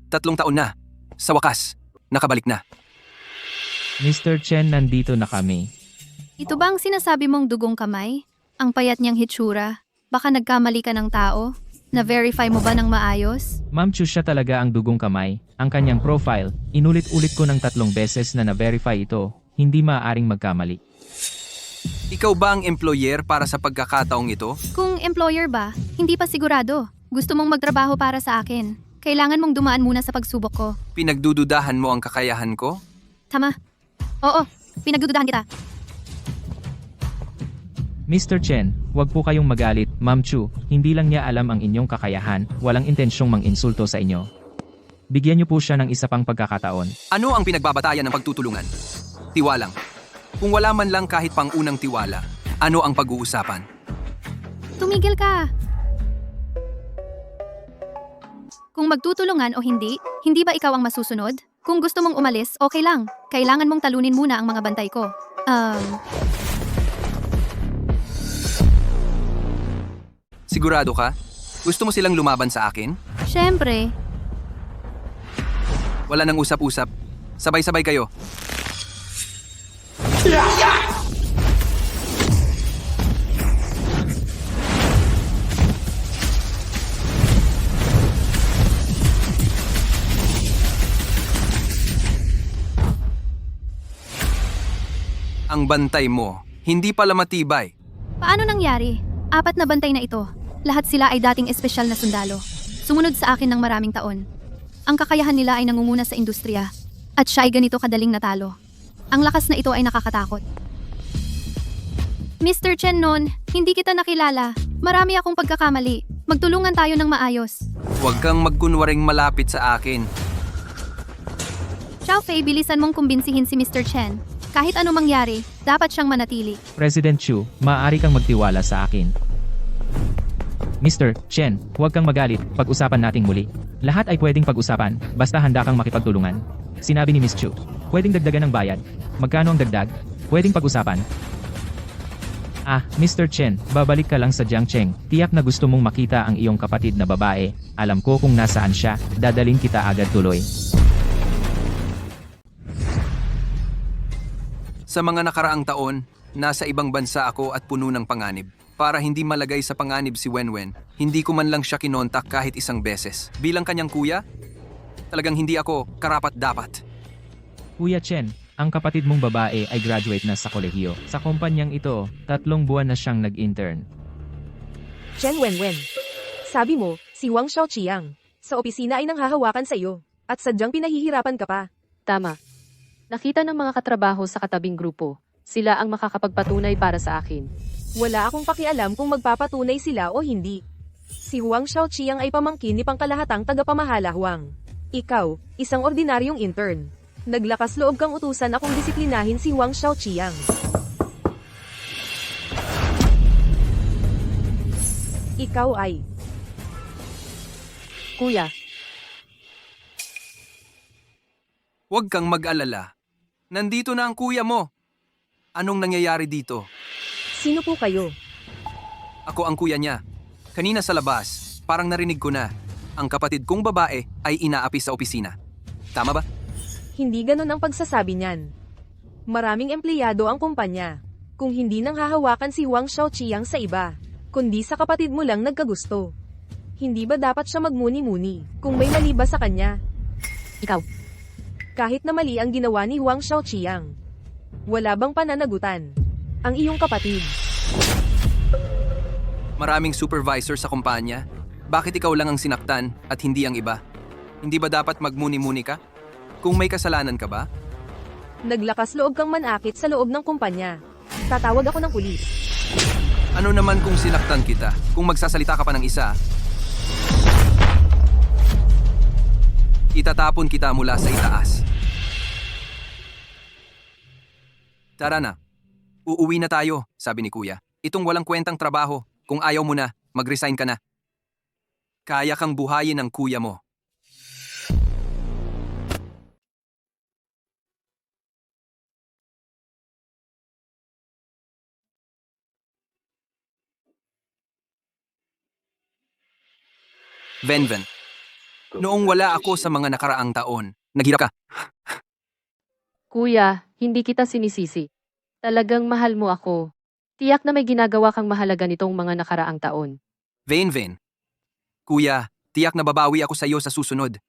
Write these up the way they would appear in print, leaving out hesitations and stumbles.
3 taon na. Sa wakas, nakabalik na. Mr. Chen, nandito na kami. Ito ba ang sinasabi mong dugong kamay? Ang payat niyang hitsura? Baka nagkamali ka ng tao? Na-verify mo ba ng maayos? Ma'am Chu, siya talaga ang dugong kamay. Ang kanyang profile, inulit-ulit ko ng 3 beses na na-verify ito. Hindi maaaring magkamali. Ikaw ba ang employer para sa pagkakataong ito? Kung employer ba, hindi pa sigurado. Gusto mong magtrabaho para sa akin. Kailangan mong dumaan muna sa pagsubok ko. Pinagdududahan mo ang kakayahan ko? Tama. Oo, pinagdududahan kita. Mr. Chen, huwag po kayong magalit. Ma'am Chu, hindi lang niya alam ang inyong kakayahan, walang intensyong mang-insulto sa inyo. Bigyan niyo po siya ng isa pang pagkakataon. Ano ang pinagbabatayan ng pagtutulungan? Tiwalang. Kung wala man lang kahit pang unang tiwala, ano ang pag-uusapan? Tumigil ka. Kung magtutulungan o hindi ba ikaw ang masusunod? Kung gusto mong umalis, okay lang. Kailangan mong talunin muna ang mga bantay ko. Sigurado ka? Gusto mo silang lumaban sa akin? Syempre. Wala nang usap-usap. Sabay-sabay kayo. Ang bantay mo, hindi pala matibay. Paano nangyari? 4 na bantay na ito. Lahat sila ay dating espesyal na sundalo. Sumunod sa akin ng maraming taon. Ang kakayahan nila ay nangunguna sa industriya. At siya ay ganito kadaling natalo. Ang lakas na ito ay nakakatakot. Mr. Chen noon, hindi kita nakilala. Marami akong pagkakamali. Magtulungan tayo ng maayos. Huwag kang magkunwaring malapit sa akin. Xiao Fei, bilisan mong kumbinsihin si Mr. Chen. Kahit ano mangyari, dapat siyang manatili. President Chu, maaari kang magtiwala sa akin. Mr. Chen, huwag kang magalit, pag-usapan nating muli. Lahat ay pwedeng pag-usapan, basta handa kang makipagtulungan. Sinabi ni Miss Chu, pwedeng dagdagan ng bayad. Magkano ang dagdag? Pwedeng pag-usapan. Mr. Chen, babalik ka lang sa Jiangcheng. Tiyak na gusto mong makita ang iyong kapatid na babae. Alam ko kung nasaan siya, dadaling kita agad tuloy. Sa mga nakaraang taon, nasa ibang bansa ako at puno ng panganib. Para hindi malagay sa panganib si Wenwen, hindi ko man lang siya kinontak kahit isang beses. Bilang kanyang kuya, talagang hindi ako karapat-dapat. Kuya Chen, ang kapatid mong babae ay graduate na sa kolehiyo. Sa kumpanyang ito, 3 buwan na siyang nag-intern. Chen Wenwen. Sabi mo, si Wang Xiaoqiang. Sa opisina ay nanghahawakan sa iyo. At sadyang pinahihirapan ka pa. Tama. Nakita ng mga katrabaho sa katabing grupo. Sila ang makakapagpatunay para sa akin. Wala akong pakialam kung magpapatunay sila o hindi. Si Huang Xiaoqiang ay pamangkin ni pangkalahatang tagapamahala Huang. Ikaw, isang ordinaryong intern. Naglakas loob kang utusan akong disiplinahin si Huang Xiaoqiang. Ikaw ay... Kuya, Huwag kang mag-alala. Nandito na ang kuya mo. Anong nangyayari dito? Sino po kayo? Ako ang kuya niya. Kanina sa labas, parang narinig ko na. Ang kapatid kong babae ay inaapi sa opisina. Tama ba? Hindi ganon ang pagsasabi niyan. Maraming empleyado ang kumpanya. Kung hindi nang hahawakan si Wang Xiaoqiang sa iba, kundi sa kapatid mo lang nagkagusto. Hindi ba dapat siya magmuni-muni kung may mali ba sa kanya? ikaw. Kahit na mali ang ginawa ni Wang Xiaoqiang. Wala bang pananagutan? Ang iyong kapatid. Maraming supervisor sa kumpanya. Bakit ikaw lang ang sinaktan at hindi ang iba? Hindi ba dapat magmuni-muni ka? Kung may kasalanan ka ba? Naglakas loob kang manakit sa loob ng kumpanya. Tatawag ako ng pulis. Ano naman kung sinaktan kita? Kung magsasalita ka pa ng isa? Itatapon kita mula sa itaas. Tara na. Uuwi na tayo, sabi ni kuya. Itong walang kwentang trabaho. Kung ayaw mo na, mag-resign ka na. Kaya kang buhayin ng kuya mo. Venven. Noong wala ako sa mga nakaraang taon, naghirap ka. Kuya, hindi kita sinisisi. Talagang mahal mo ako. Tiyak na may ginagawa kang mahalaga nitong mga nakaraang taon. Vain. Kuya, tiyak na babawi ako sa iyo sa susunod.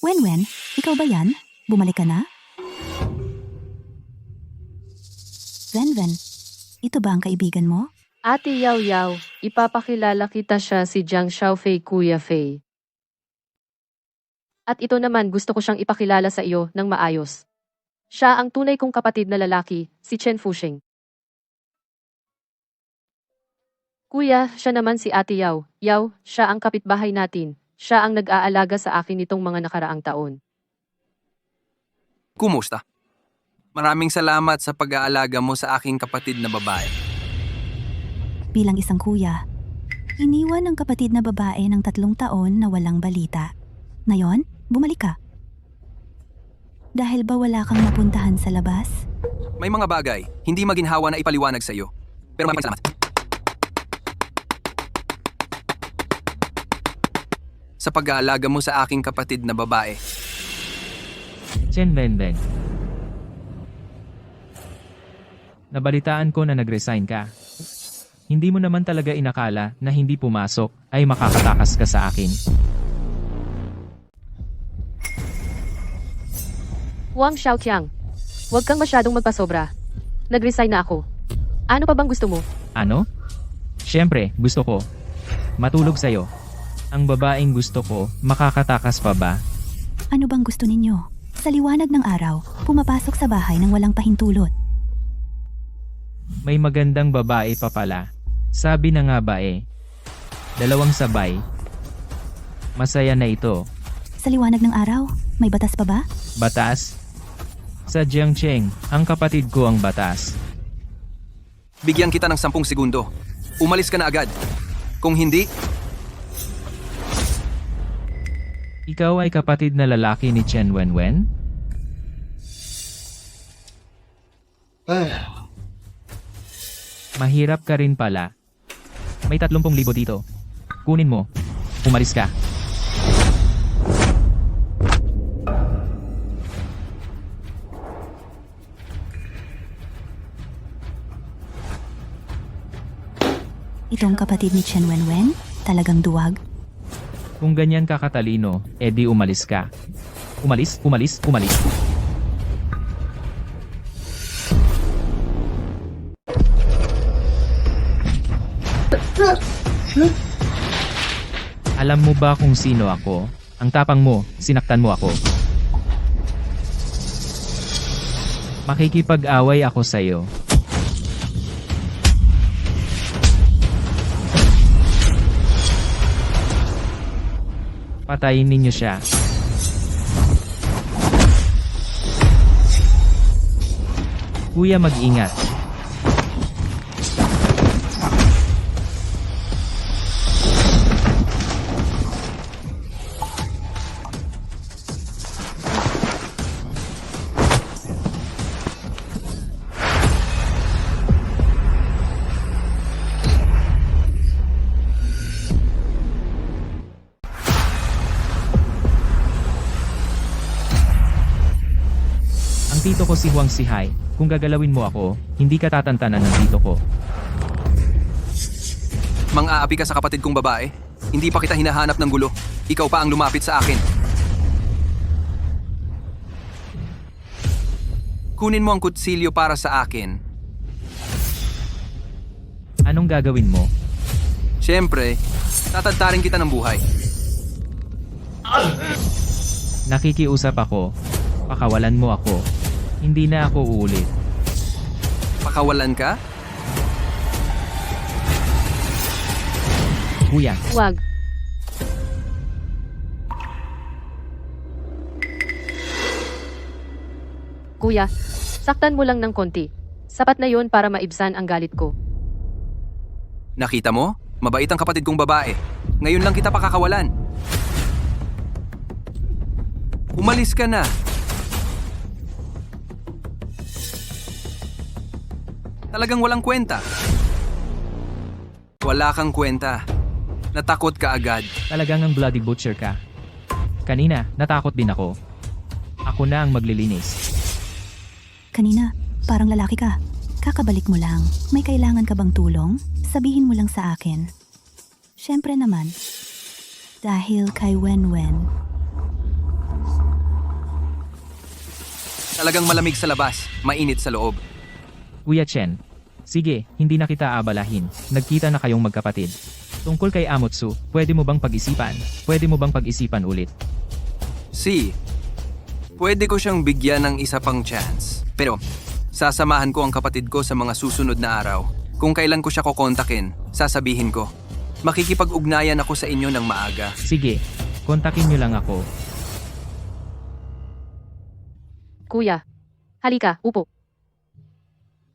Wenwen, ikaw ba yan? Bumalik ka na? Wenwen, ito ba ang kaibigan mo? Ate Yaw Yaw, ipapakilala kita siya si Jiang Xiaofei Kuya Fei. At ito naman gusto ko siyang ipakilala sa iyo ng maayos. Siya ang tunay kong kapatid na lalaki, si Chen Fusheng. Kuya, siya naman si Ate Yaw. Yaw, siya ang kapitbahay natin. Siya ang nag-aalaga sa akin nitong mga nakaraang taon. Kumusta? Maraming salamat sa pag-aalaga mo sa aking kapatid na babae. Bilang isang kuya, iniwan ng kapatid na babae ng 3 taon na walang balita. Ngayon, bumalik ka. Dahil ba wala kang napuntahan sa labas? May mga bagay, hindi maginhawa na ipaliwanag sa iyo. Pero maraming salamat. Sa pag-aalaga mo sa aking kapatid na babae. Chen Wenwen. Nabalitaan ko na nag-resign ka. Hindi mo naman talaga inakala na hindi pumasok ay makakatakas ka sa akin. Wang Xiaoqiang, huwag kang masyadong magpasobra. Nag-resign na ako. Ano pa bang gusto mo? Ano? Siyempre, gusto ko. Matulog sa'yo. Ang babaeng gusto ko, makakatakas pa ba? Ano bang gusto ninyo? Sa liwanag ng araw, pumapasok sa bahay ng walang pahintulot. May magandang babae pa pala. Sabi na nga ba 2 sabay. Masaya na ito. Sa liwanag ng araw, may batas pa ba? Batas? Sa Jiangcheng, ang kapatid ko ang batas. Bigyan kita ng 10 segundo. Umalis ka na agad. Kung hindi, Ikaw ay kapatid na lalaki ni Chen Wenwen? Mahirap ka rin pala. May 30,000 dito. Kunin mo. Umalis ka. Itong kapatid ni Chen Wenwen, talagang duwag. Kung ganyan ka katalino, edi umalis ka. Umalis. Alam mo ba kung sino ako? Ang tapang mo, sinaktan mo ako. Makikipag-away ako sa'yo. Patayin ninyo siya. Kuya, mag-ingat. Ang tito ko si Huang Sihai. Kung gagalawin mo ako, hindi ka tatantanan ng tito ko. mang-aapi ka sa kapatid kong babae. Hindi pa kita hinahanap ng gulo. Ikaw pa ang lumapit sa akin. Kunin mo ang kutsilyo para sa akin. Anong gagawin mo? Siyempre, tatadtarin kita ng buhay. Nakikiusap ako. Pakawalan mo ako. Hindi na ako uulit. Pakawalan ka? Kuya, Wag. Kuya, saktan mo lang ng konti. Sapat na yon para maibsan ang galit ko. Nakita mo? Mabait ang kapatid kong babae. Ngayon lang kita pakakawalan. Umalis ka na. Talagang walang kwenta. Wala kang kwenta. Natakot ka agad. talagang ang bloody butcher ka. Kanina, natakot din ako. Ako na ang maglilinis. Kanina, parang lalaki ka. Kakabalik mo lang. May kailangan ka bang tulong? Sabihin mo lang sa akin. Siyempre naman. Dahil kay Wenwen. Talagang malamig sa labas, mainit sa loob. Kuya Chen. Sige, hindi na kita abalahin. Nagkita na kayong magkapatid. Tungkol kay Amotsu, pwede mo bang pag-isipan? Pwede mo bang pag-isipan ulit? Pwede ko siyang bigyan ng isa pang chance. Pero, sasamahan ko ang kapatid ko sa mga susunod na araw. Kung kailan ko siya kukontakin, sasabihin ko. Makikipag-ugnayan ako sa inyo ng maaga. Sige, kontakin niyo lang ako. Kuya. Halika, upo.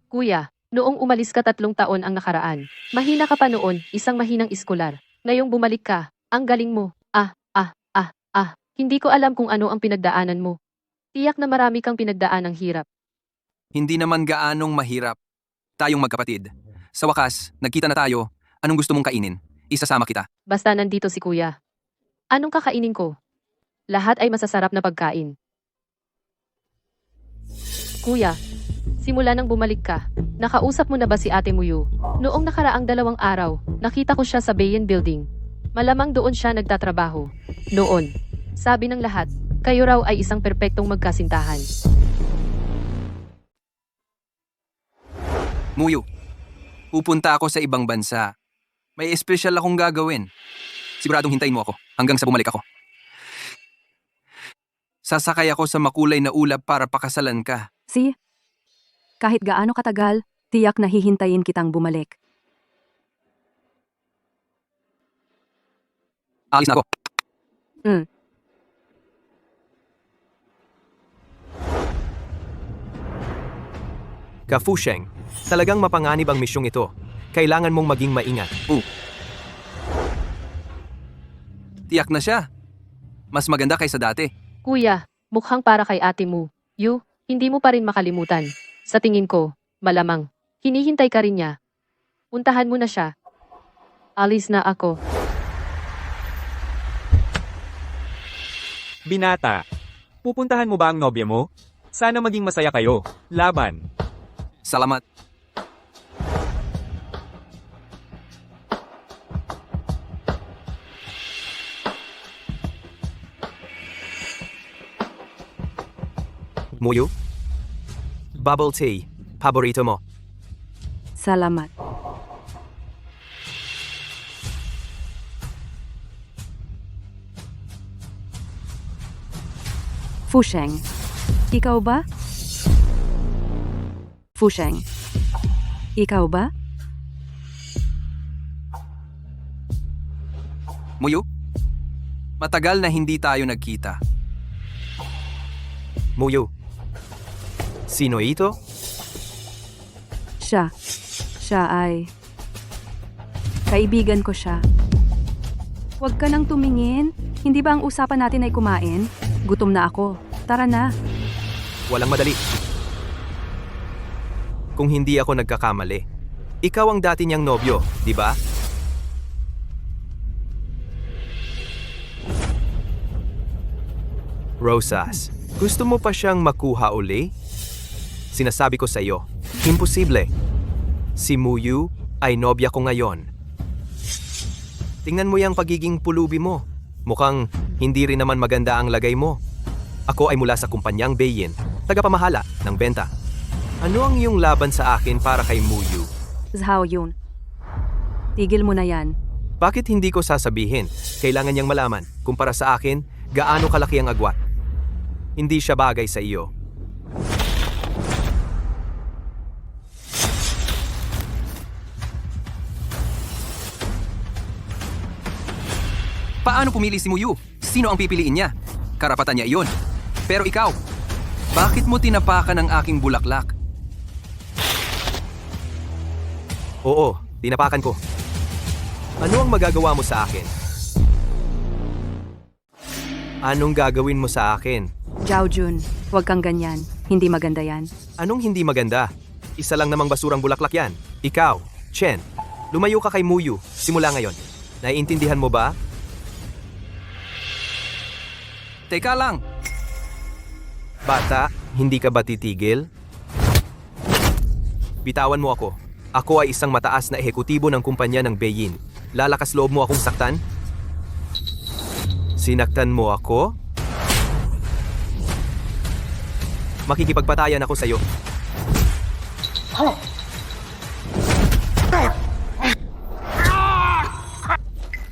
Kuya, noong umalis ka 3 taon ang nakaraan. Mahina ka pa noon, isang mahinang iskolar. Ngayong bumalik ka, ang galing mo. Hindi ko alam kung ano ang pinagdaanan mo. Tiyak na marami kang pinagdaan ng hirap. Hindi naman gaanong mahirap. Tayong magkapatid. Sa wakas, nagkita na tayo. Anong gusto mong kainin? Isasama kita. Basta nandito si kuya. Anong kakainin ko? Lahat ay masasarap na pagkain. Kuya, simula nang bumalik ka, nakausap mo na ba si Ate Muyu? Noong nakaraang 2 araw, nakita ko siya sa Bayan Building. Malamang doon siya nagtatrabaho. Noon, sabi ng lahat, kayo raw ay isang perpektong magkasintahan. Muyo, pupunta ako sa ibang bansa. May espesyal akong gagawin. Siguradong hintayin mo ako hanggang sa bumalik ako. Sasakay ako sa makulay na ulap para pakasalan ka. Kahit gaano katagal, tiyak na hihintayin kitang bumalik. Alis na ako. Ka-Fusheng, talagang mapanganib ang misyong ito. Kailangan mong maging maingat. Tiyak na siya. Mas maganda kaysa dati. Kuya, mukhang para kay ate mo. Hindi mo pa rin makalimutan. Sa tingin ko, malamang, hinihintay ka rin niya. Puntahan mo na siya. Alis na ako. Binata, pupuntahan mo ba ang nobya mo? Sana maging masaya kayo. Laban. Salamat. Muyo? Bubble tea. Paborito mo. Salamat. Fusheng, ikaw ba? Fusheng, ikaw ba? Muyo? Matagal na hindi tayo nagkita. Muyo. Sino ito? Siya. Siya ay... Kaibigan ko siya. Huwag ka nang tumingin. Hindi ba ang usapan natin ay kumain? Gutom na ako. Tara na. Walang madali. Kung hindi ako nagkakamali, ikaw ang dati niyang nobyo, di ba? Rosas, gusto mo pa siyang makuha uli? Sinasabi ko sa iyo, imposible. Si Muyu ay nobya ko ngayon. Tingnan mo yung pagiging pulubi mo. Mukhang hindi rin naman maganda ang lagay mo. Ako ay mula sa kumpanyang Bayin, tagapamahala ng benta. Ano ang iyong laban sa akin para kay Muyu? Zhao Yun. Tigil mo na yan. Bakit hindi ko sasabihin? Kailangan niyang malaman, kumpara sa akin, gaano kalaki ang agwat. Hindi siya bagay sa iyo. Paano pumili si Muyu? Sino ang pipiliin niya? Karapatan niya iyon. Pero ikaw, bakit mo tinapakan ang aking bulaklak? Oo, tinapakan ko. Ano ang magagawa mo sa akin? Anong gagawin mo sa akin? Zhao Jun, huwag kang ganyan. Hindi maganda yan. Anong hindi maganda? Isa lang namang basurang bulaklak yan. Ikaw, Chen, lumayo ka kay Muyu simula ngayon. Naiintindihan mo ba? Teka lang! Bata, hindi ka ba titigil? Bitawan mo ako. Ako ay isang mataas na ehekutibo ng kumpanya ng Beyin. Lalakas loob mo akong saktan? Sinaktan mo ako? Makikipagpatayan ako sa'yo.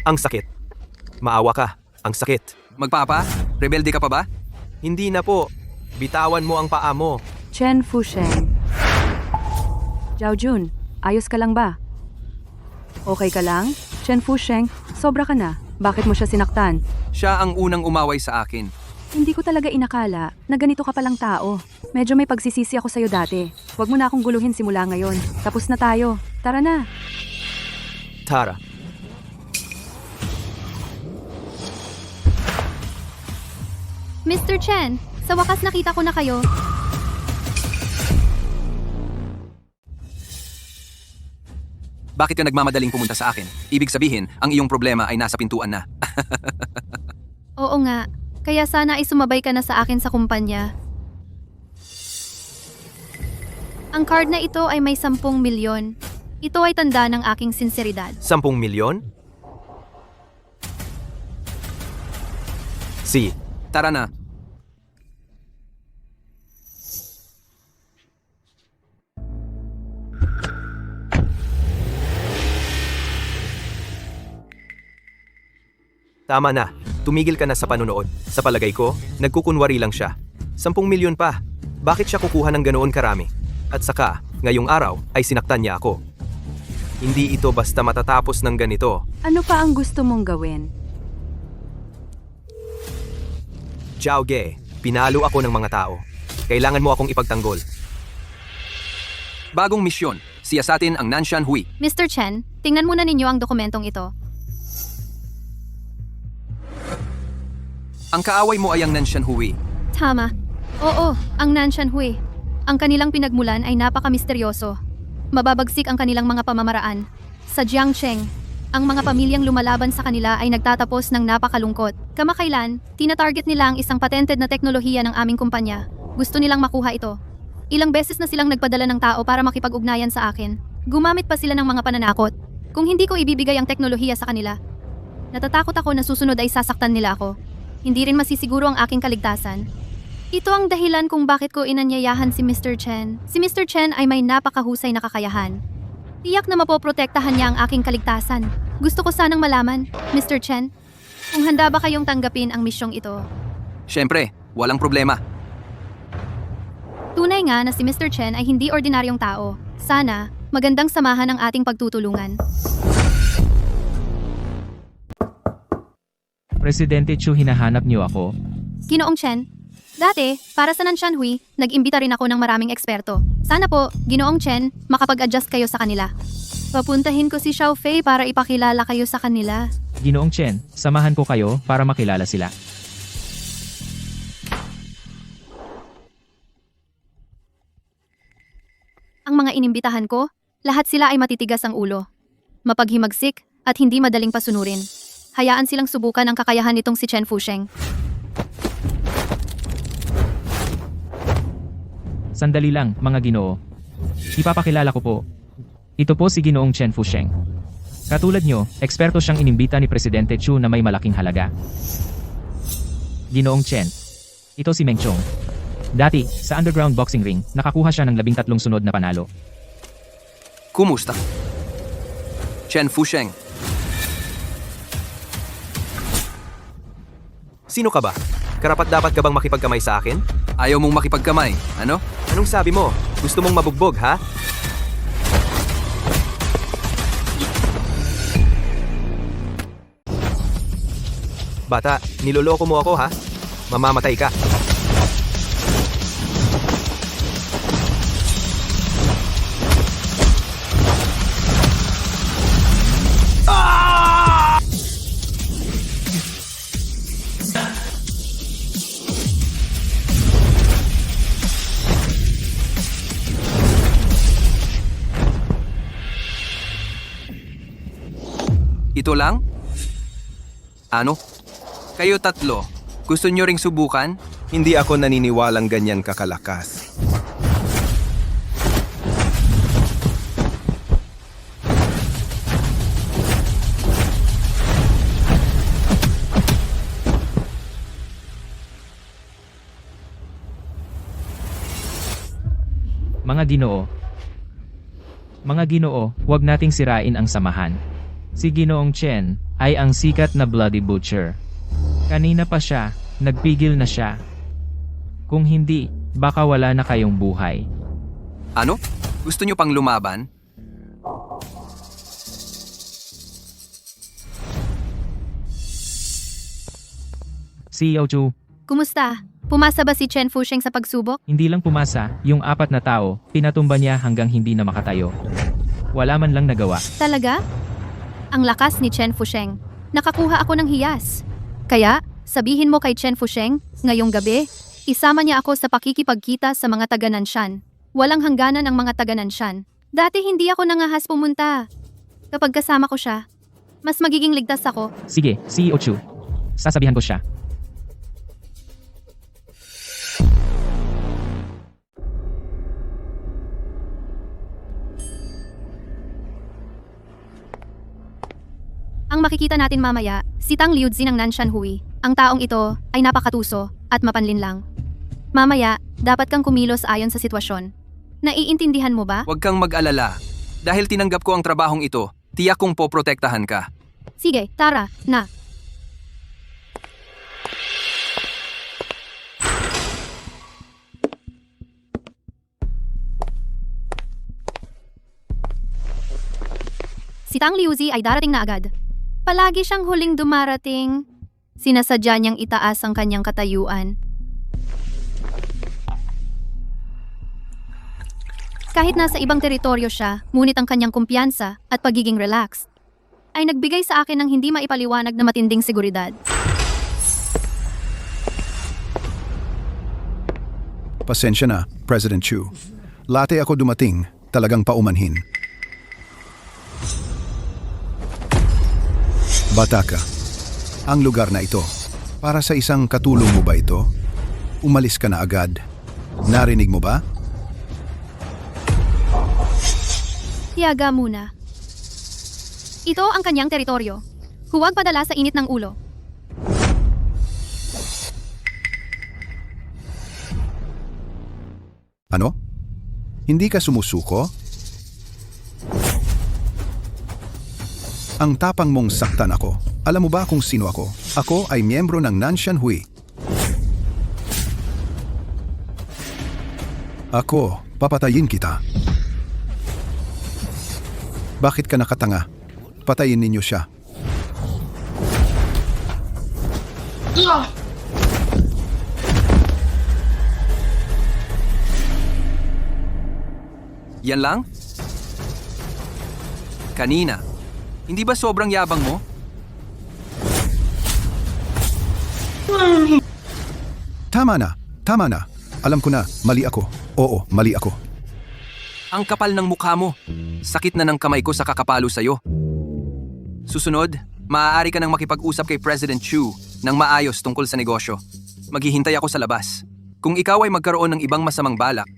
Ang sakit. Maawa ka. Ang sakit. Magpapa? Rebelde ka pa ba? Hindi na po. Bitawan mo ang paa mo. Chen Fusheng. Zhao Jun, ayos ka lang ba? Okay ka lang? Chen Fusheng, sobra ka na. Bakit mo siya sinaktan? Siya ang unang umaway sa akin. Hindi ko talaga inakala na ganito ka palang tao. Medyo may pagsisisi ako sa'yo dati. Huwag mo na akong guluhin simula ngayon. Tapos na tayo. Tara na. Tara. Mr. Chen, sa wakas nakita ko na kayo. Bakit ka nagmamadaling pumunta sa akin? Ibig sabihin, ang iyong problema ay nasa pintuan na. Oo nga, kaya sana ay sumabay ka na sa akin sa kumpanya. Ang card na ito ay may 10 milyon. Ito ay tanda ng aking sinseridad. 10 milyon? Si. Tara na. Tama na. Tumigil ka na sa panunood. Sa palagay ko, nagkukunwari lang siya. 10 milyon pa. Bakit siya kukuha ng ganoon karami? At saka, ngayong araw ay sinaktan niya ako. Hindi ito basta matatapos ng ganito. Ano pa ang gusto mong gawin? Zhao Ge, pinalo ako ng mga tao. Kailangan mo akong ipagtanggol. Bagong misyon. Siyasatin ang Nanshan Hui. Mr. Chen, tingnan muna ninyo ang dokumentong ito. Ang kaaway mo ay ang Nanshan Hui. Tama. Oo, ang Nanshan Hui. Ang kanilang pinagmulan ay napaka-misteryoso. Mababagsik ang kanilang mga pamamaraan. Sa Jiangcheng, ang mga pamilyang lumalaban sa kanila ay nagtatapos ng napakalungkot. Kamakailan, tinatarget nila ang isang patented na teknolohiya ng aming kumpanya. Gusto nilang makuha ito. Ilang beses na silang nagpadala ng tao para makipag-ugnayan sa akin. Gumamit pa sila ng mga pananakot. Kung hindi ko ibibigay ang teknolohiya sa kanila, natatakot ako na susunod ay sasaktan nila ako. Hindi rin masisiguro ang aking kaligtasan. Ito ang dahilan kung bakit ko inanyayahan si Mr. Chen. Si Mr. Chen ay may napakahusay na kakayahan. Tiyak na mapoprotektahan niya ang aking kaligtasan. Gusto ko sanang malaman, Mr. Chen, kung handa ba kayong tanggapin ang misyong ito. Siyempre, walang problema. Tunay nga na si Mr. Chen ay hindi ordinaryong tao. Sana, magandang samahan ang ating pagtutulungan. Presidente Chu, hinahanap niyo ako? Ginoong Chen, dati, para sa Nanshan Hui, nag-imbita rin ako ng maraming eksperto. Sana po, Ginoong Chen, makapag-adjust kayo sa kanila. Papuntahin ko si Xiao Fei para ipakilala kayo sa kanila. Ginoong Chen, samahan ko kayo para makilala sila. Ang mga inimbitahan ko, lahat sila ay matitigas ang ulo. Mapaghimagsik at hindi madaling pasunurin. Hayaan silang subukan ang kakayahan nitong si Chen Fusheng. Sandali lang, mga ginoo. Ipapakilala ko po. Ito po si Ginoong Chen Fusheng. Katulad nyo, eksperto siyang inimbita ni Presidente Chu na may malaking halaga. Ginoong Chen. Ito si Meng Chong. Dati, sa underground boxing ring, nakakuha siya ng 13 sunod na panalo. Kumusta? Chen Fusheng. Sino ka ba? Karapat-dapat ka bang makipagkamay sa akin? Ayaw mong makipagkamay, ano? Anong sabi mo? Gusto mong mabugbog, ha? Bata, niloloko mo ako, ha? Mamamatay ka. Ito lang? Ano? Kayo tatlo, Gusto nyo ring subukan? Hindi ako naniniwalang ganyan kakalakas. Mga ginoo, huwag nating sirain ang samahan. Si Ginoong Chen ay ang sikat na Bloody Butcher. Kanina pa siya, nagpigil na siya. Kung hindi, baka wala na kayong buhay. Ano? Gusto nyo pang lumaban? CEO Chu, Kumusta? Pumasa ba si Chen Fusheng sa pagsubok? hindi lang pumasa, yung 4 na tao, pinatumba niya hanggang hindi na makatayo. Wala man lang nagawa. Talaga? Ang lakas ni Chen Fusheng. Nakakuha ako ng hiyas. Kaya, sabihin mo kay Chen Fusheng, ngayong gabi, isama niya ako sa pakikipagkita sa mga taga-Nanshan. Walang hangganan ang mga taga-Nanshan. Dati hindi ako nangahas pumunta. Kapag kasama ko siya, mas magiging ligtas ako. Sige, CEO Chu. Sasabihan ko siya. Ang makikita natin mamaya, si Tang Liuzi ng Nanshan Hui. Ang taong ito ay napakatuso at mapanlinlang. Mamaya, dapat kang kumilos ayon sa sitwasyon. Naiintindihan mo ba? Huwag kang mag-alala. Dahil tinanggap ko ang trabahong ito, tiyak kong poprotektahan ka. Sige, tara, na. Si Tang Liuzi ay darating na agad. Palagi siyang huling dumarating. Sinasadya niyang itaas ang kanyang katayuan. Kahit nasa ibang teritoryo siya, ngunit ang kanyang kumpiyansa at pagiging relaxed ay nagbigay sa akin ng hindi maipaliwanag na matinding seguridad. Pasensya na, President Chu. Late ako dumating, talagang paumanhin. Bata ka, ang lugar na ito, para sa isang katulong mo ba ito? Umalis ka na agad. Narinig mo ba? Tiyaga muna. Ito ang kanyang teritoryo. Huwag padala sa init ng ulo. Ano? Hindi ka sumusuko? Ang tapang mong saktan ako. Alam mo ba kung sino ako? Ako ay miyembro ng Nanshan Hui. Ako, papatayin kita. Bakit ka nakatanga? Patayin ninyo siya. Yan lang? Kanina. Hindi ba sobrang yabang mo? Tama na, tama na. Alam ko na, mali ako. Oo, mali ako. Ang kapal ng mukha mo. Sakit na ng kamay ko sa kakapalo sa'yo. Susunod, maaari ka nang makipag-usap kay President Chu ng maayos tungkol sa negosyo. Maghihintay ako sa labas. Kung ikaw ay magkaroon ng ibang masamang balak,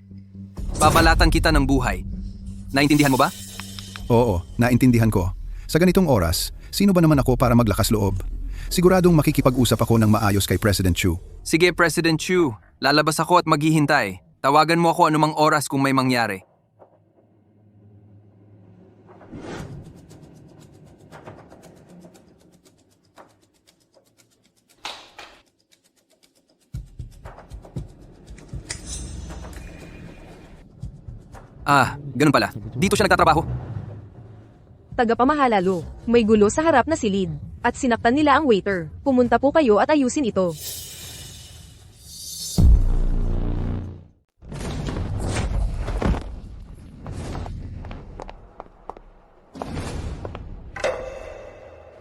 babalatan kita ng buhay. Naintindihan mo ba? Oo, naintindihan ko. Sa ganitong oras, sino ba naman ako para maglakas loob? Siguradong makikipag-usap ako ng maayos kay President Chu. Sige, President Chu. Lalabas ako at maghihintay. Tawagan mo ako anumang oras kung may mangyari. Ganun pala. Dito siya nagtatrabaho. Tagapamahalalo, may gulo sa harap na silid, at sinaktan nila ang waiter. Pumunta po kayo at ayusin ito.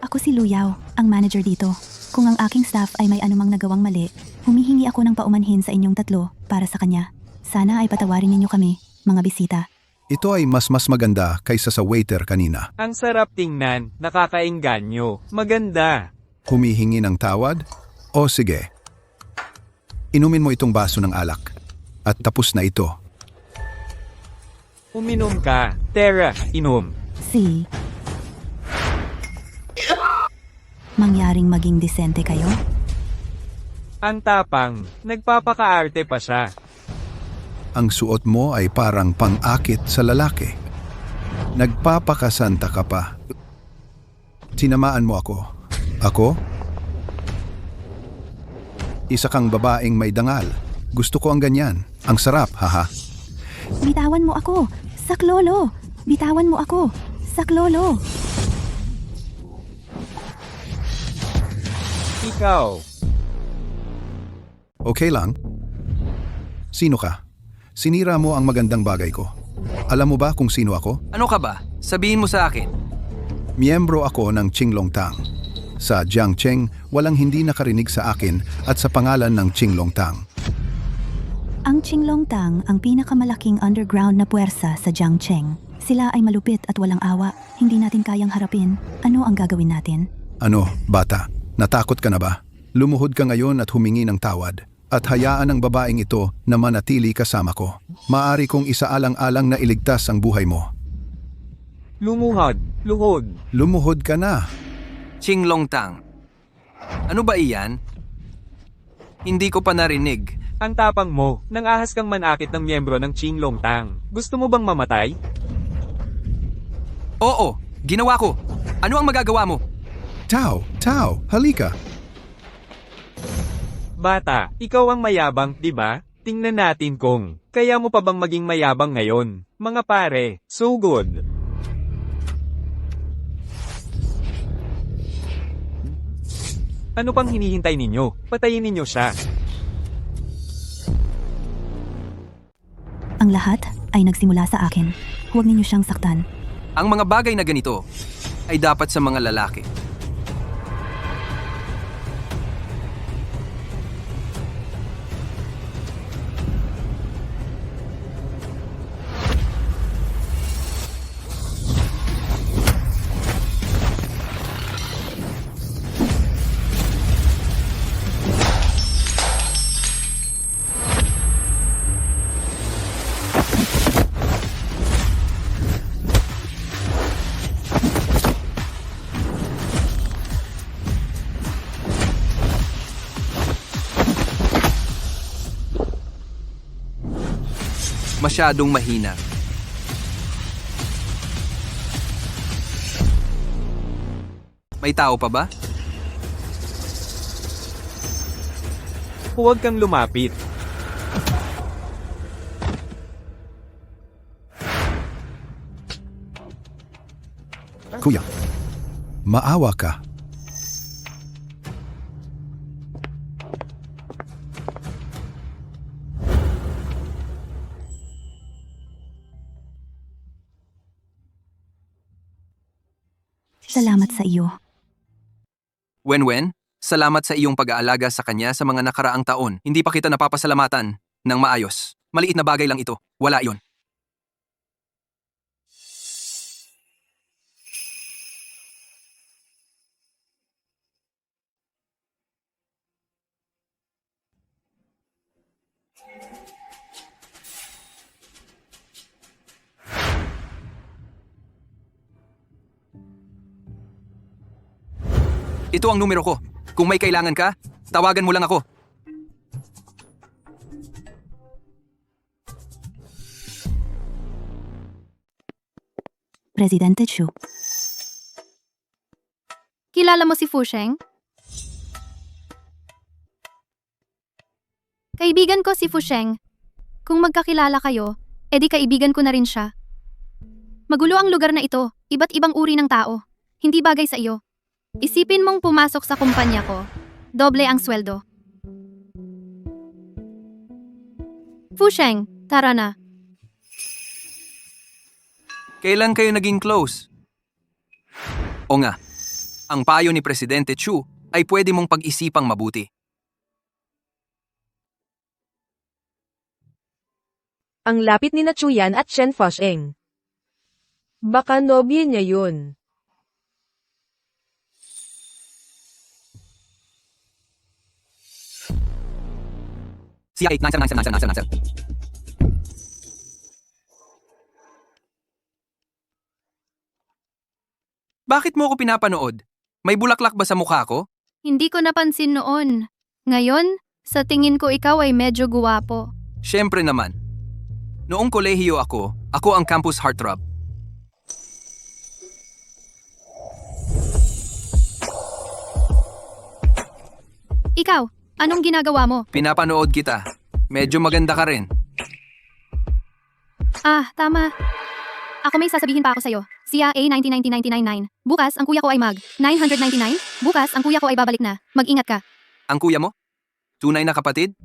Ako si Luyao, ang manager dito. Kung ang aking staff ay may anumang nagawang mali, humihingi ako ng paumanhin sa inyong tatlo para sa kanya. Sana ay patawarin ninyo kami, mga bisita. Ito ay mas maganda kaysa sa waiter kanina. Ang sarap tingnan, nakakaengganyo. Maganda. Humihingi ng tawad? O sige, Inumin mo itong baso ng alak. At tapos na ito. Uminom ka. Tara, inom. Si... Mangyaring maging disente kayo? Ang tapang, nagpapakaarte pa siya. Ang suot mo ay parang pang-akit sa lalaki. Nagpapakasanta ka pa. Sinamaan mo ako. Ako? Isa kang babaeng may dangal. Gusto ko ang ganyan. Ang sarap, haha. Bitawan mo ako! Saklolo! Bitawan mo ako! Saklolo! Ikaw. Okay lang? Sino ka? Sinira mo ang magandang bagay ko. Alam mo ba kung sino ako? Ano ka ba? Sabihin mo sa akin. Miyembro ako ng Qinglongtang. Sa Jiangcheng, walang hindi nakarinig sa akin at sa pangalan ng Qinglongtang. Ang Qinglongtang ang pinakamalaking underground na puwersa sa Jiangcheng. Sila ay malupit at walang awa. Hindi natin kayang harapin. Ano ang gagawin natin? Ano, bata? Natakot ka na ba? Lumuhod ka ngayon at humingi ng tawad. At hayaan ang babaeng ito na manatili kasama ko. Maari kong isaalang-alang na iligtas ang buhay mo. Lumuhod. Luhod. Lumuhod ka na. Qinglongtang. Ano ba iyan? Hindi ko pa narinig. Ang tapang mo, nang ahas kang manakit ng miyembro ng Qinglongtang. Gusto mo bang mamatay? Oo, ginawa ko. Ano ang magagawa mo? Tao, halika. Bata, ikaw ang mayabang, di ba? Tingnan natin kung kaya mo pa bang maging mayabang ngayon. Mga pare, sugod. Ano pang hinihintay ninyo? Patayin ninyo siya. Ang lahat ay nagsimula sa akin. Huwag ninyo siyang saktan. Ang mga bagay na ganito ay dapat sa mga lalaki. Masyadong mahina. May tao pa ba? Huwag kang lumapit. Kuya, maawa ka. Salamat sa iyo. Wenwen, salamat sa iyong pag-aalaga sa kanya sa mga nakaraang taon. Hindi pa kita napapasalamatan ng maayos. Maliit na bagay lang ito. Wala yon. Ito ang numero ko. Kung may kailangan ka, tawagan mo lang ako. Presidente Chu. Kilala mo si Fu Sheng? Kaibigan ko si Fu Sheng. Kung magkakilala kayo, edi kaibigan ko na rin siya. Magulo ang lugar na ito, iba't ibang uri ng tao. Hindi bagay sa iyo. Isipin mong pumasok sa kumpanya ko, doble ang sweldo. Fu Sheng, tara na. Kailan kayo naging close? O nga, ang payo ni Presidente Chu ay pwede mong pag-isipang mabuti. Ang lapit ni na Chuyan at Chen Fusheng. Baka nobye niya yun. Siya 897979797. Bakit mo ako pinapanood? May bulaklak ba sa mukha ko? Hindi ko napansin noon. Ngayon, sa tingin ko ikaw ay medyo guwapo. Siyempre naman. Noong kolehiyo ako ang campus heartthrob. Ikaw, anong ginagawa mo? Pinapanood kita. Medyo maganda ka rin. Ah, tama. Ako may sasabihin pa ako sa'yo. Siya A999999. Bukas, ang kuya ko ay mag. 999? Bukas, ang kuya ko ay babalik na. Mag-ingat ka. Ang kuya mo? Tunay na kapatid?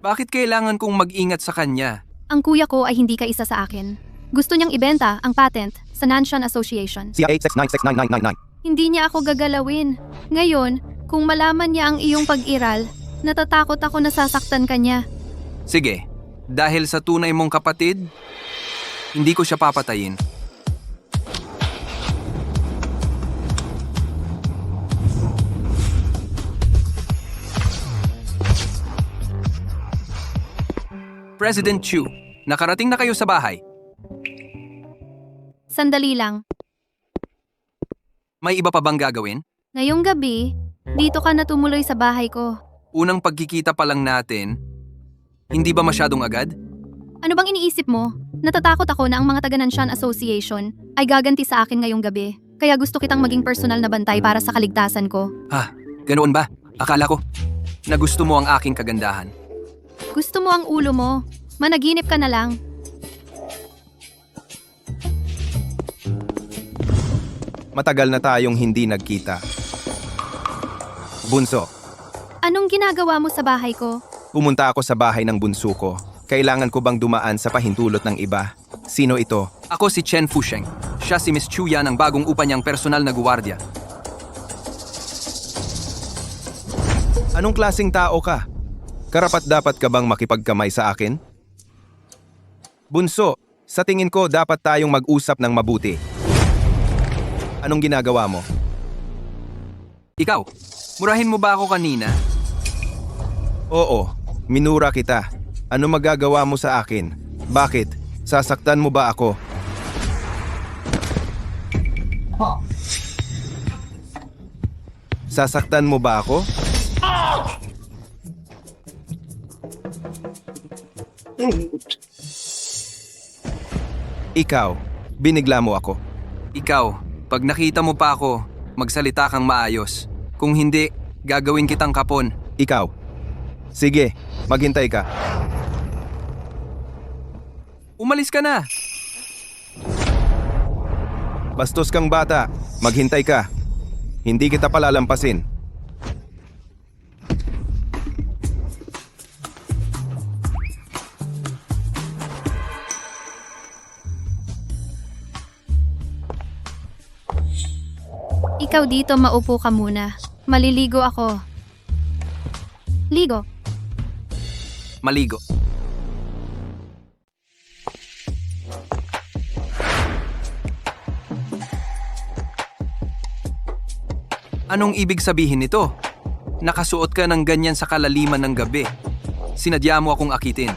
Bakit kailangan kong mag-ingat sa kanya? Ang kuya ko ay hindi ka isa sa akin. Gusto niyang ibenta ang patent sa Nanshan Association. Siya 8696999. Hindi niya ako gagalawin. Ngayon, kung malaman niya ang iyong pag-iral, natatakot ako na sasaktan ka niya. Sige, dahil sa tunay mong kapatid, hindi ko siya papatayin. President Chu, nakarating na kayo sa bahay. Sandali lang. May iba pa bang gagawin? Ngayong gabi, dito ka na tumuloy sa bahay ko. Unang pagkikita pa lang natin, hindi ba masyadong agad? Ano bang iniisip mo? Natatakot ako na ang mga taga-Nanshan Association ay gaganti sa akin ngayong gabi. Kaya gusto kitang maging personal na bantay para sa kaligtasan ko. Ganoon ba? Akala ko na gusto mo ang aking kagandahan. Gusto mo ang ulo mo. Managinip ka na lang. Matagal na tayong hindi nagkita. Bunso, Anong ginagawa mo sa bahay ko? pumunta ako sa bahay ng bunso ko. Kailangan ko bang dumaan sa pahintulot ng iba? Sino ito? Ako si Chen Fusheng. Siya si Miss Chu Yan ang bagong upa niyang personal na guwardiya. Anong klaseng tao ka? Karapat-dapat ka bang makipagkamay sa akin? Bunso, sa tingin ko dapat tayong mag-usap ng mabuti. Anong ginagawa mo? Ikaw, murahin mo ba ako kanina? Oo, minura kita. Ano magagawa mo sa akin? Bakit? Sasaktan mo ba ako? Sasaktan mo ba ako? Ikaw, binigla mo ako. Ikaw, pag nakita mo pa ako, magsalita kang maayos. Kung hindi, gagawin kitang kapon. Ikaw. Sige, maghintay ka. Umalis ka na! Bastos kang bata, maghintay ka. Hindi kita palalampasin. Ikaw dito, maupo ka muna. Maliligo ako. Ligo. Maligo. Anong ibig sabihin nito? Nakasuot ka ng ganyan sa kalaliman ng gabi. Sinadya mo akong akitin.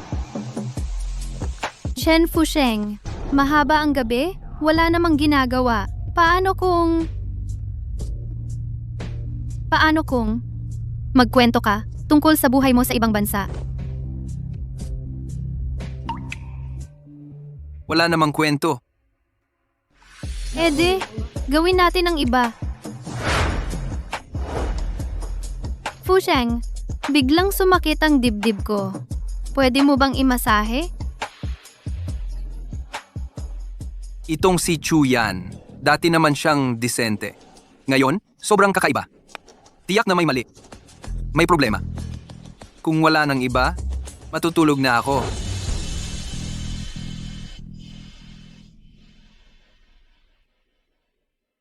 Chen Fusheng, mahaba ang gabi? Wala namang ginagawa. Paano kung magkwento ka tungkol sa buhay mo sa ibang bansa? Wala namang kwento. Ede, gawin natin ang iba. Fusheng, biglang sumakit ang dibdib ko. Pwede mo bang imasahe? Itong si Chu Yan, dati naman siyang disente. Ngayon, sobrang kakaiba. Tiyak na may mali. May problema. Kung wala nang iba, matutulog na ako.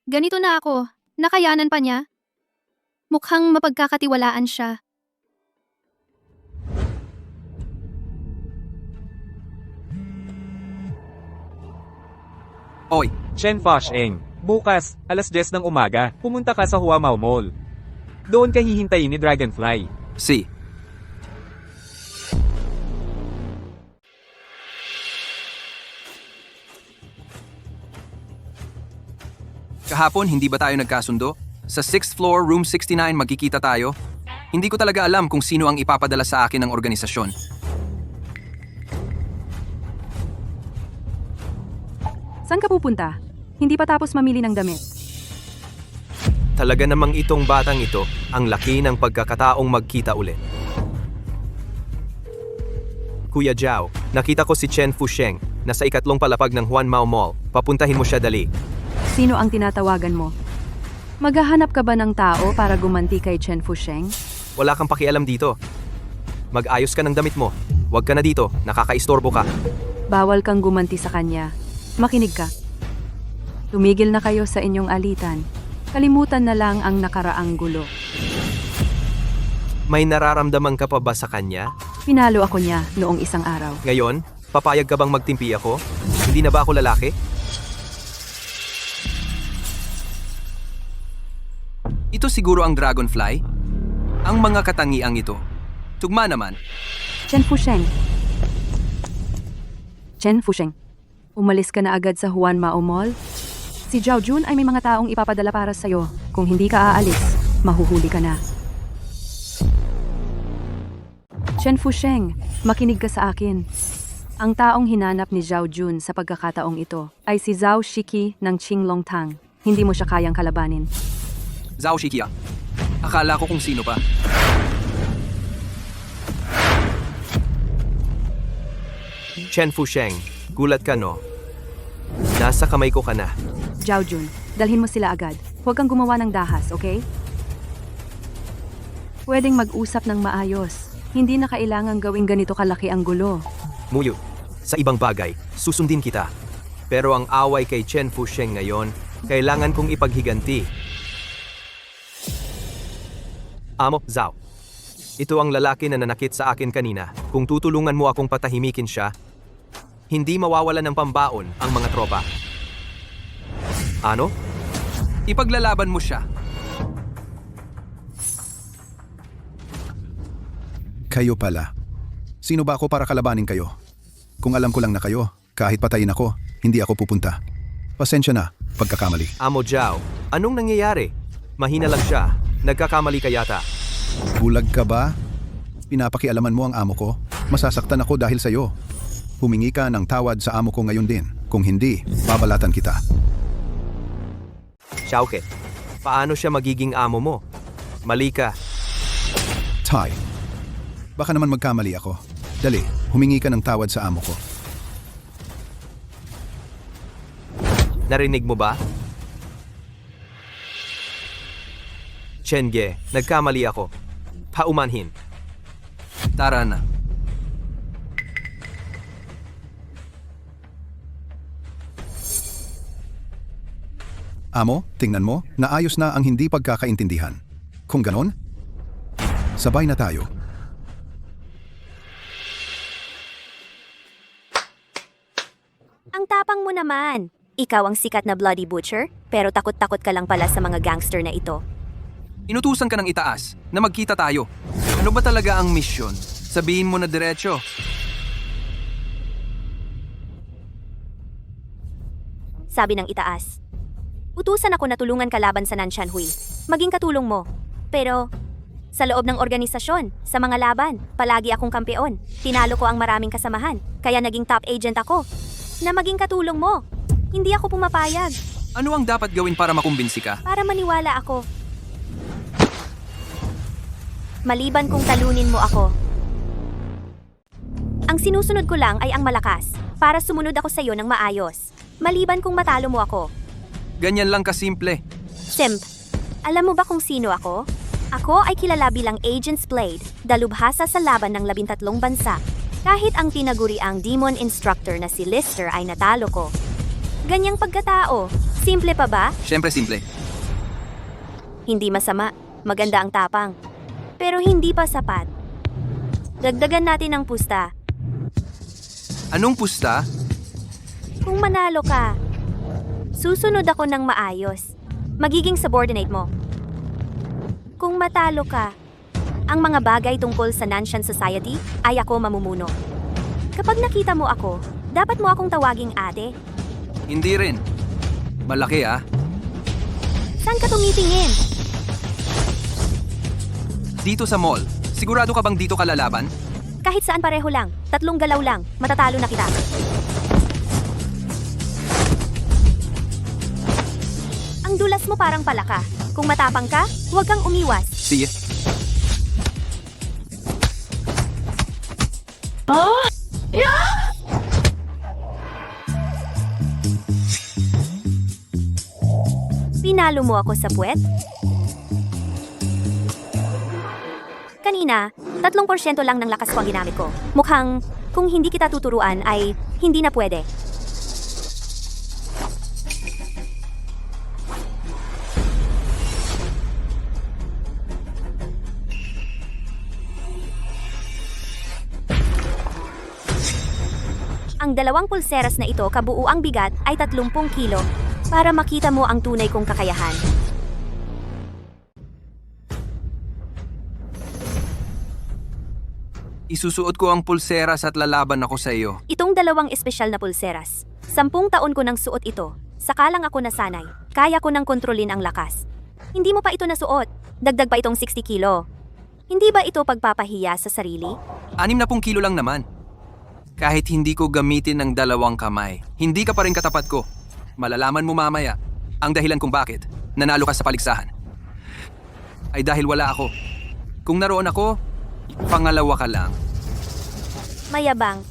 Ganito na ako. Nakayanan pa niya? Mukhang mapagkakatiwalaan siya. Oy, Chen Fusheng, bukas, alas 10 ng umaga, pumunta ka sa Huamao Mall. Doon ka hihintayin ni Dragonfly. si. Kahapon, hindi ba tayo nagkasundo? Sa 6th floor, room 69, magkikita tayo. Hindi ko talaga alam kung sino ang ipapadala sa akin ng organisasyon. Saan ka pupunta? Hindi pa tapos mamili ng damit. Talaga namang itong batang ito, ang laki ng pagkakataong magkita ulit. Kuya Zhao, nakita ko si Chen Fusheng, nasa ikatlong palapag ng Juan Mao Mall. Papuntahin mo siya dali. Sino ang tinatawagan mo? Maghahanap ka ba ng tao para gumanti kay Chen Fusheng? Wala kang pakialam dito. Mag-ayos ka ng damit mo. Huwag ka na dito, nakakaistorbo ka. Bawal kang gumanti sa kanya. Makinig ka. Tumigil na kayo sa inyong alitan. Kalimutan na lang ang nakaraang gulo. May nararamdaman ka pa ba sa kanya? Pinalo ako niya noong isang araw. Ngayon, papayag ka bang magtimpi ako? Hindi na ba ako lalaki? Ito siguro ang dragonfly? Ang mga katangiang ito. Tugma naman. Chen Fusheng. Chen Fusheng. Umalis ka na agad sa Juan Mao Mall? Si Zhao Jun ay may mga taong ipapadala para sa'yo. Kung hindi ka aalis, mahuhuli ka na. Chen Fusheng, makinig ka sa akin. Ang taong hinanap ni Zhao Jun sa pagkakataong ito ay si Zhao Shiki ng Qinglongtang. Hindi mo siya kayang kalabanin. Zhao Shikia. Akala ko kung sino pa. Chen Fusheng, gulat ka no? Nasa kamay ko ka na. Zhao Jun, dalhin mo sila agad. Huwag kang gumawa ng dahas, okay? Pwedeng mag-usap ng maayos. Hindi na kailangang gawing ganito kalaki ang gulo. Muyu, sa ibang bagay, susundin kita. Pero ang away kay Chen Fusheng ngayon, kailangan kong ipaghiganti. Amo, Zhao. Ito ang lalaki na nanakit sa akin kanina. Kung tutulungan mo akong patahimikin siya, hindi mawawala ng pambaon ang mga tropa. Ano? Ipaglalaban mo siya. Kayo pala. Sino ba ako para kalabanin kayo? Kung alam ko lang na kayo, kahit patayin ako, hindi ako pupunta. Pasensya na, pagkakamali. Amo Zhao, anong nangyayari? Mahina lang siya. Nagkakamali ka yata. Bulag ka ba? Pinapakialaman mo ang amo ko? Masasaktan ako dahil sa'yo. Humingi ka ng tawad sa amo ko ngayon din. Kung hindi, babalatan kita. Xiaoke, paano siya magiging amo mo? Mali ka. Tai. Baka naman magkamali ako. Dali, humingi ka ng tawad sa amo ko. Narinig mo ba? Chenge, nagkamali ako. Paumanhin. Tara na. Amo, tingnan mo, naayos na ang hindi pagkakaintindihan. Kung ganon, sabay na tayo. Ang tapang mo naman. Ikaw ang sikat na bloody butcher, pero takot-takot ka lang pala sa mga gangster na ito. Inutusan ka ng itaas na magkita tayo. Ano ba talaga ang misyon? Sabihin mo na diretso. Sabi ng itaas. Utusan ako na tulungan ka laban sa Nanshan Hui. Maging katulong mo. Pero, sa loob ng organisasyon, sa mga laban, palagi akong kampeon. Tinalo ko ang maraming kasamahan, kaya naging top agent ako. Na maging katulong mo. Hindi ako pumapayag. Ano ang dapat gawin para makumbinsi ka? Para maniwala ako. Maliban kung talunin mo ako. Ang sinusunod ko lang ay ang malakas, para sumunod ako sa iyo ng maayos. Maliban kung matalo mo ako. Ganyan lang kasimple. Simp, alam mo ba kung sino ako? Ako ay kilala bilang Agent Blade, dalubhasa sa laban ng 13 bansa. Kahit ang tinaguriang demon instructor na si Lister ay natalo ko. Ganyang pagkatao, simple pa ba? Siyempre simple. Hindi masama, maganda ang tapang. Pero hindi pa sapat. Dagdagan natin ang pusta. Anong pusta? Kung manalo ka, susunod ako ng maayos. Magiging subordinate mo. Kung matalo ka, ang mga bagay tungkol sa Nanshan Society ay ako mamumuno. Kapag nakita mo ako, dapat mo akong tawaging ate. Hindi rin. Malaki ah. Saan ka tumitingin? Dito sa mall. Sigurado ka bang dito ka lalaban? Kahit saan pareho lang. 3 galaw lang. Matatalo na kita. Ang dulas mo parang palaka. Kung matapang ka, huwag kang umiwas. Sige. Pinalo mo ako sa puwet? Kanina, 3% lang ng lakas ko ang ginamit ko. Mukhang, kung hindi kita tuturuan ay hindi na pwede. Ang 2 pulseras na ito kabuuang bigat ay 30 kilo para makita mo ang tunay kong kakayahan. Isusuot ko ang pulseras at lalaban ako sa iyo. Itong 2 espesyal na pulseras. 10 taon ko nang suot ito. Saka lang ako nasanay. Kaya ko nang kontrolin ang lakas. Hindi mo pa ito nasuot. Dagdag pa itong 60 kilo. Hindi ba ito pagpapahiya sa sarili? 60 kilo lang naman. Kahit hindi ko gamitin ng 2 kamay, hindi ka pa rin katapat ko. Malalaman mo mamaya ang dahilan kung bakit nanalo ka sa paligsahan. Ay dahil wala ako. Kung naroon ako, pangalawa ka lang. Mayabang.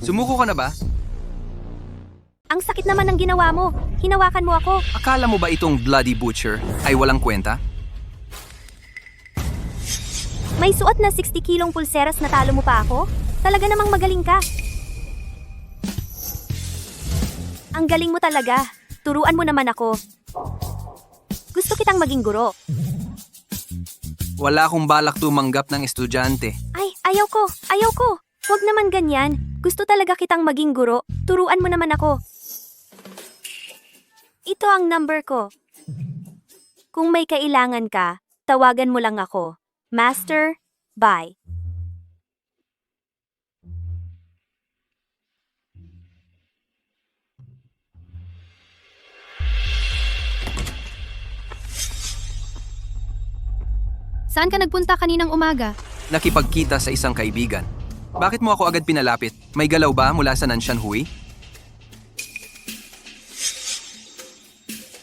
Sumuko ka na ba? Ang sakit naman ng ginawa mo. Hinawakan mo ako. Akala mo ba itong Bloody Butcher ay walang kwenta? May suot na 60 kilong pulseras na talo mo pa ako? Talaga namang magaling ka. Ang galing mo talaga. Turuan mo naman ako. Gusto kitang maging guro. Wala akong balak tumanggap ng estudyante. Ay, ayaw ko. Ayaw ko. Huwag naman ganyan. Gusto talaga kitang maging guro. Turuan mo naman ako. Ito ang number ko. Kung may kailangan ka, tawagan mo lang ako. Master, bye. Saan ka nagpunta kaninang umaga? Nakipagkita sa isang kaibigan. Bakit mo ako agad pinalapit? May galaw ba mula sa Nanshan Hui?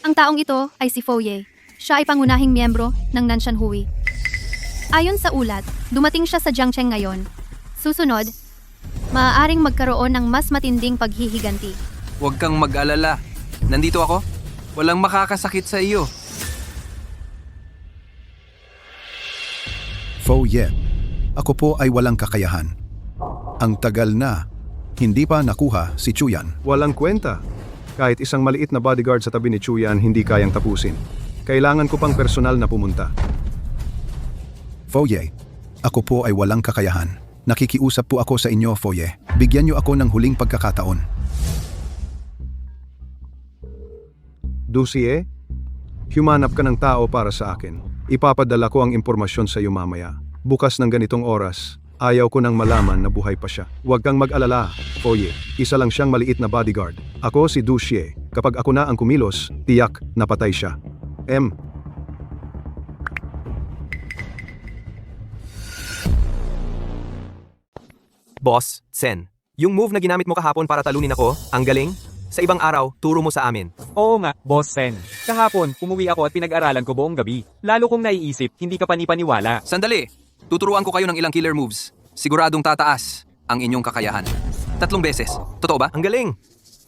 Ang taong ito ay si Foye. Siya ay pangunahing miyembro ng Nanshan Hui. Ayon sa ulat, dumating siya sa Jiangcheng ngayon. Susunod, maaaring magkaroon ng mas matinding paghihiganti. Huwag kang mag-alala. Nandito ako. Walang makakasakit sa iyo. Foye, ako po ay walang kakayahan. Ang tagal na, hindi pa nakuha si Chuyan. Walang kwenta. Kahit isang maliit na bodyguard sa tabi ni Chuyan hindi kayang tapusin. Kailangan ko pang personal na pumunta. Foye, ako po ay walang kakayahan. Nakikiusap po ako sa inyo, Foye. Bigyan niyo ako ng huling pagkakataon. Dusie, humanap ka ng tao para sa akin. Ipapadala ko ang impormasyon sa iyo mamaya. Bukas ng ganitong oras, ayaw ko nang malaman na buhay pa siya. Huwag kang mag-alala, Foye. Isa lang siyang maliit na bodyguard. Ako si Du Xie. Kapag ako na ang kumilos, tiyak napatay siya. Boss, Sen, yung move na ginamit mo kahapon para talunin ako, ang galing. Sa ibang araw, turo mo sa amin. Oo nga, Boss Sen. Kahapon, umuwi ako at pinag-aralan ko buong gabi. Lalo kong naiisip, hindi ka panipaniwala. Sandali! Tuturuan ko kayo ng ilang killer moves. Siguradong tataas ang inyong kakayahan. 3 beses. Totoo ba? Ang galing!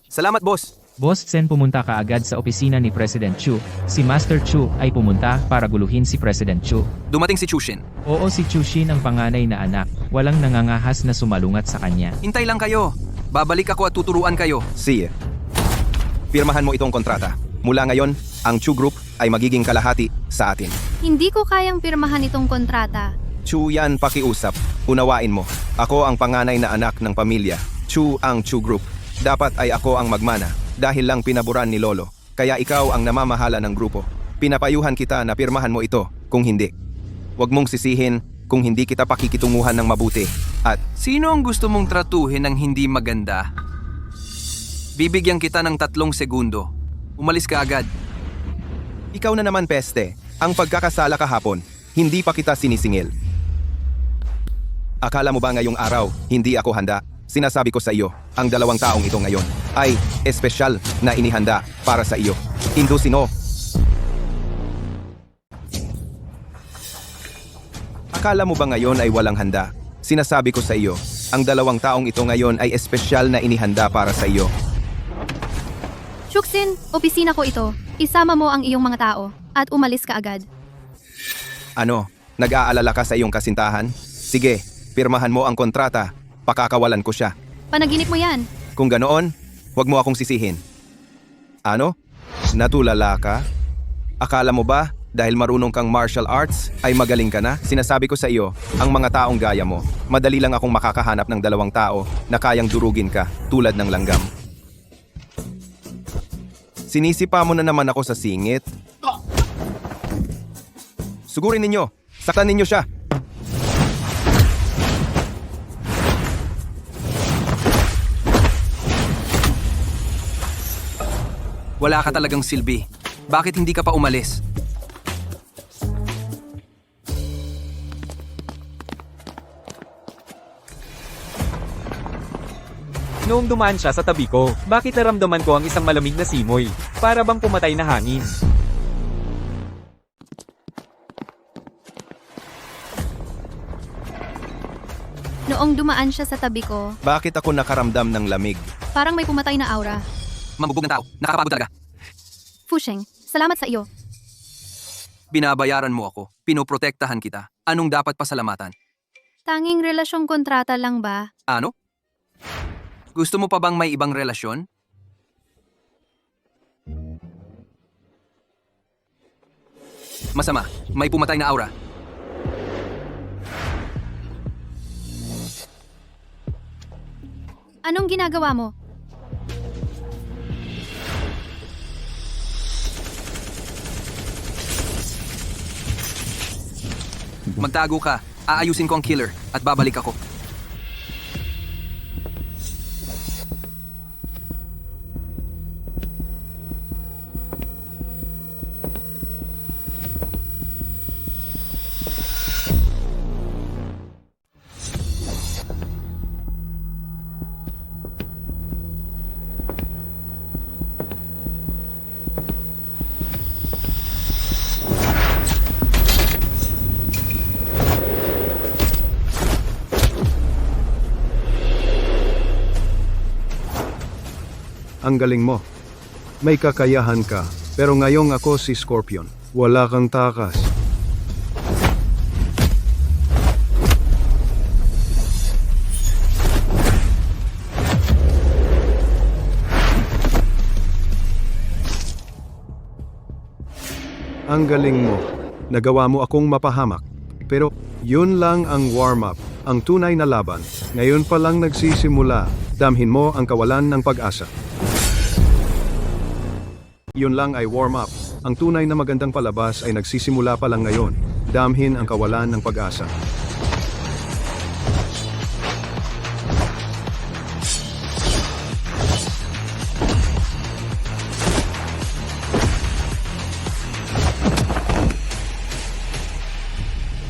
Salamat, boss. Boss Sen pumunta kaagad sa opisina ni President Chu. Si Master Chu ay pumunta para guluhin si President Chu. Dumating si Chushin. Oo, si Chu Shin ang panganay na anak. Walang nangangahas na sumalungat sa kanya. Hintay lang kayo. Babalik ako at tuturuan kayo. Sige. Pirmahan mo itong kontrata. Mula ngayon, ang Chu Group ay magiging kalahati sa atin. Hindi ko kayang pirmahan itong kontrata. Chu yan pakiusap. Unawain mo. Ako ang panganay na anak ng pamilya. Chu ang Chu Group. Dapat ay ako ang magmana. Dahil lang pinaboran ni Lolo. Kaya ikaw ang namamahala ng grupo. Pinapayuhan kita na pirmahan mo ito, kung hindi. Huwag mong sisihin kung hindi kita pakikitunguhan ng mabuti. At Sino ang gusto mong tratuhin ng hindi maganda? Bibigyan kita ng 3 segundo. Umalis ka agad. ikaw na naman, peste. Ang pagkakasala kahapon, hindi pa kita sinisingil. Akala mo ba ngayong araw, hindi ako handa? Sinasabi ko sa iyo, ang 2 taong ito ngayon ay espesyal na inihanda para sa iyo. Indusino. Akala mo ba ngayon ay walang handa? Sinasabi ko sa iyo, ang 2 taong ito ngayon ay espesyal na inihanda para sa iyo. Chuksin, opisina ko ito. Isama mo ang iyong mga tao at umalis ka agad. Ano, nag-aalala ka sa iyong kasintahan? Sige, pirmahan mo ang kontrata. Pakakawalan ko siya. Panaginip mo yan. Kung ganoon, huwag mo akong sisihin. Ano? Natulala ka? Akala mo ba, dahil marunong kang martial arts, ay magaling ka na? Sinasabi ko sa iyo, ang mga taong gaya mo, madali lang akong makakahanap ng 2 tao na kayang durugin ka, tulad ng langgam. Sinisipa mo na naman ako sa singit. Sugurin ninyo, saktan ninyo siya. Wala ka talagang silbi. Bakit hindi ka pa umalis? Noong dumaan siya sa tabi ko, bakit naramdaman ko ang isang malamig na simoy? Para bang pumatay na hangin. Noong dumaan siya sa tabi ko, Bakit ako nakaramdam ng lamig? parang may pumatay na aura. Mamubog ng tao. Nakakapagod talaga. Fusheng, salamat sa iyo. Binabayaran mo ako. Pinoprotektahan kita. Anong dapat pasalamatan? Tanging relasyong kontrata lang ba? Ano? Gusto mo pa bang may ibang relasyon? Masama. May pumatay na aura. Anong ginagawa mo? Magtago ka. Aayusin ko ang killer at babalik ako. Ang galing mo. May kakayahan ka, pero ngayong ako si Scorpion. Wala kang takas. Ang galing mo. Nagawa mo akong mapahamak. Pero yun lang ang warm-up, ang tunay na laban. Ngayon pa lang nagsisimula. Damhin mo ang kawalan ng pag-asa. Yun lang ay warm-up. Ang tunay na magandang palabas ay nagsisimula pa lang ngayon. Damhin ang kawalan ng pag-asa.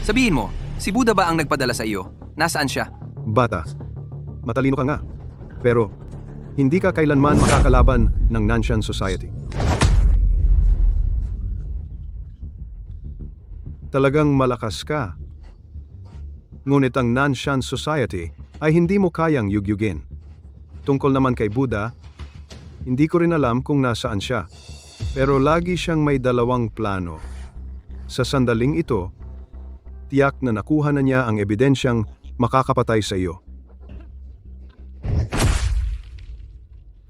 Sabihin mo, si Buddha ba ang nagpadala sa iyo? Nasaan siya? Bata, matalino ka nga. Pero, hindi ka kailanman makakalaban ng Nanshan Society. Talagang malakas ka. Ngunit ang Nanshan Society ay hindi mo kayang yugyugin. Tungkol naman kay Buddha, Hindi ko rin alam kung nasaan siya. Pero lagi siyang may dalawang plano. Sa sandaling ito, tiyak na nakuha na niya ang ebidensyang makakapatay sa iyo.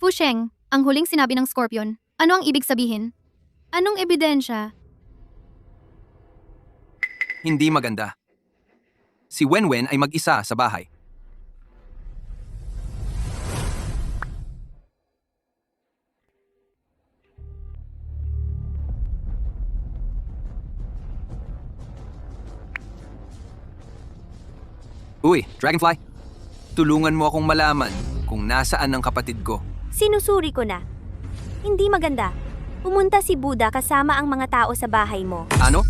Fusheng, ang huling sinabi ng Scorpion. Ano ang ibig sabihin? Anong ebidensya? Hindi maganda. Si Wenwen ay mag-isa sa bahay. Uy, Dragonfly. Tulungan mo akong malaman kung nasaan ang kapatid ko. Sinusuri ko na. Hindi maganda. Pumunta si Buddha kasama ang mga tao sa bahay mo. Ano?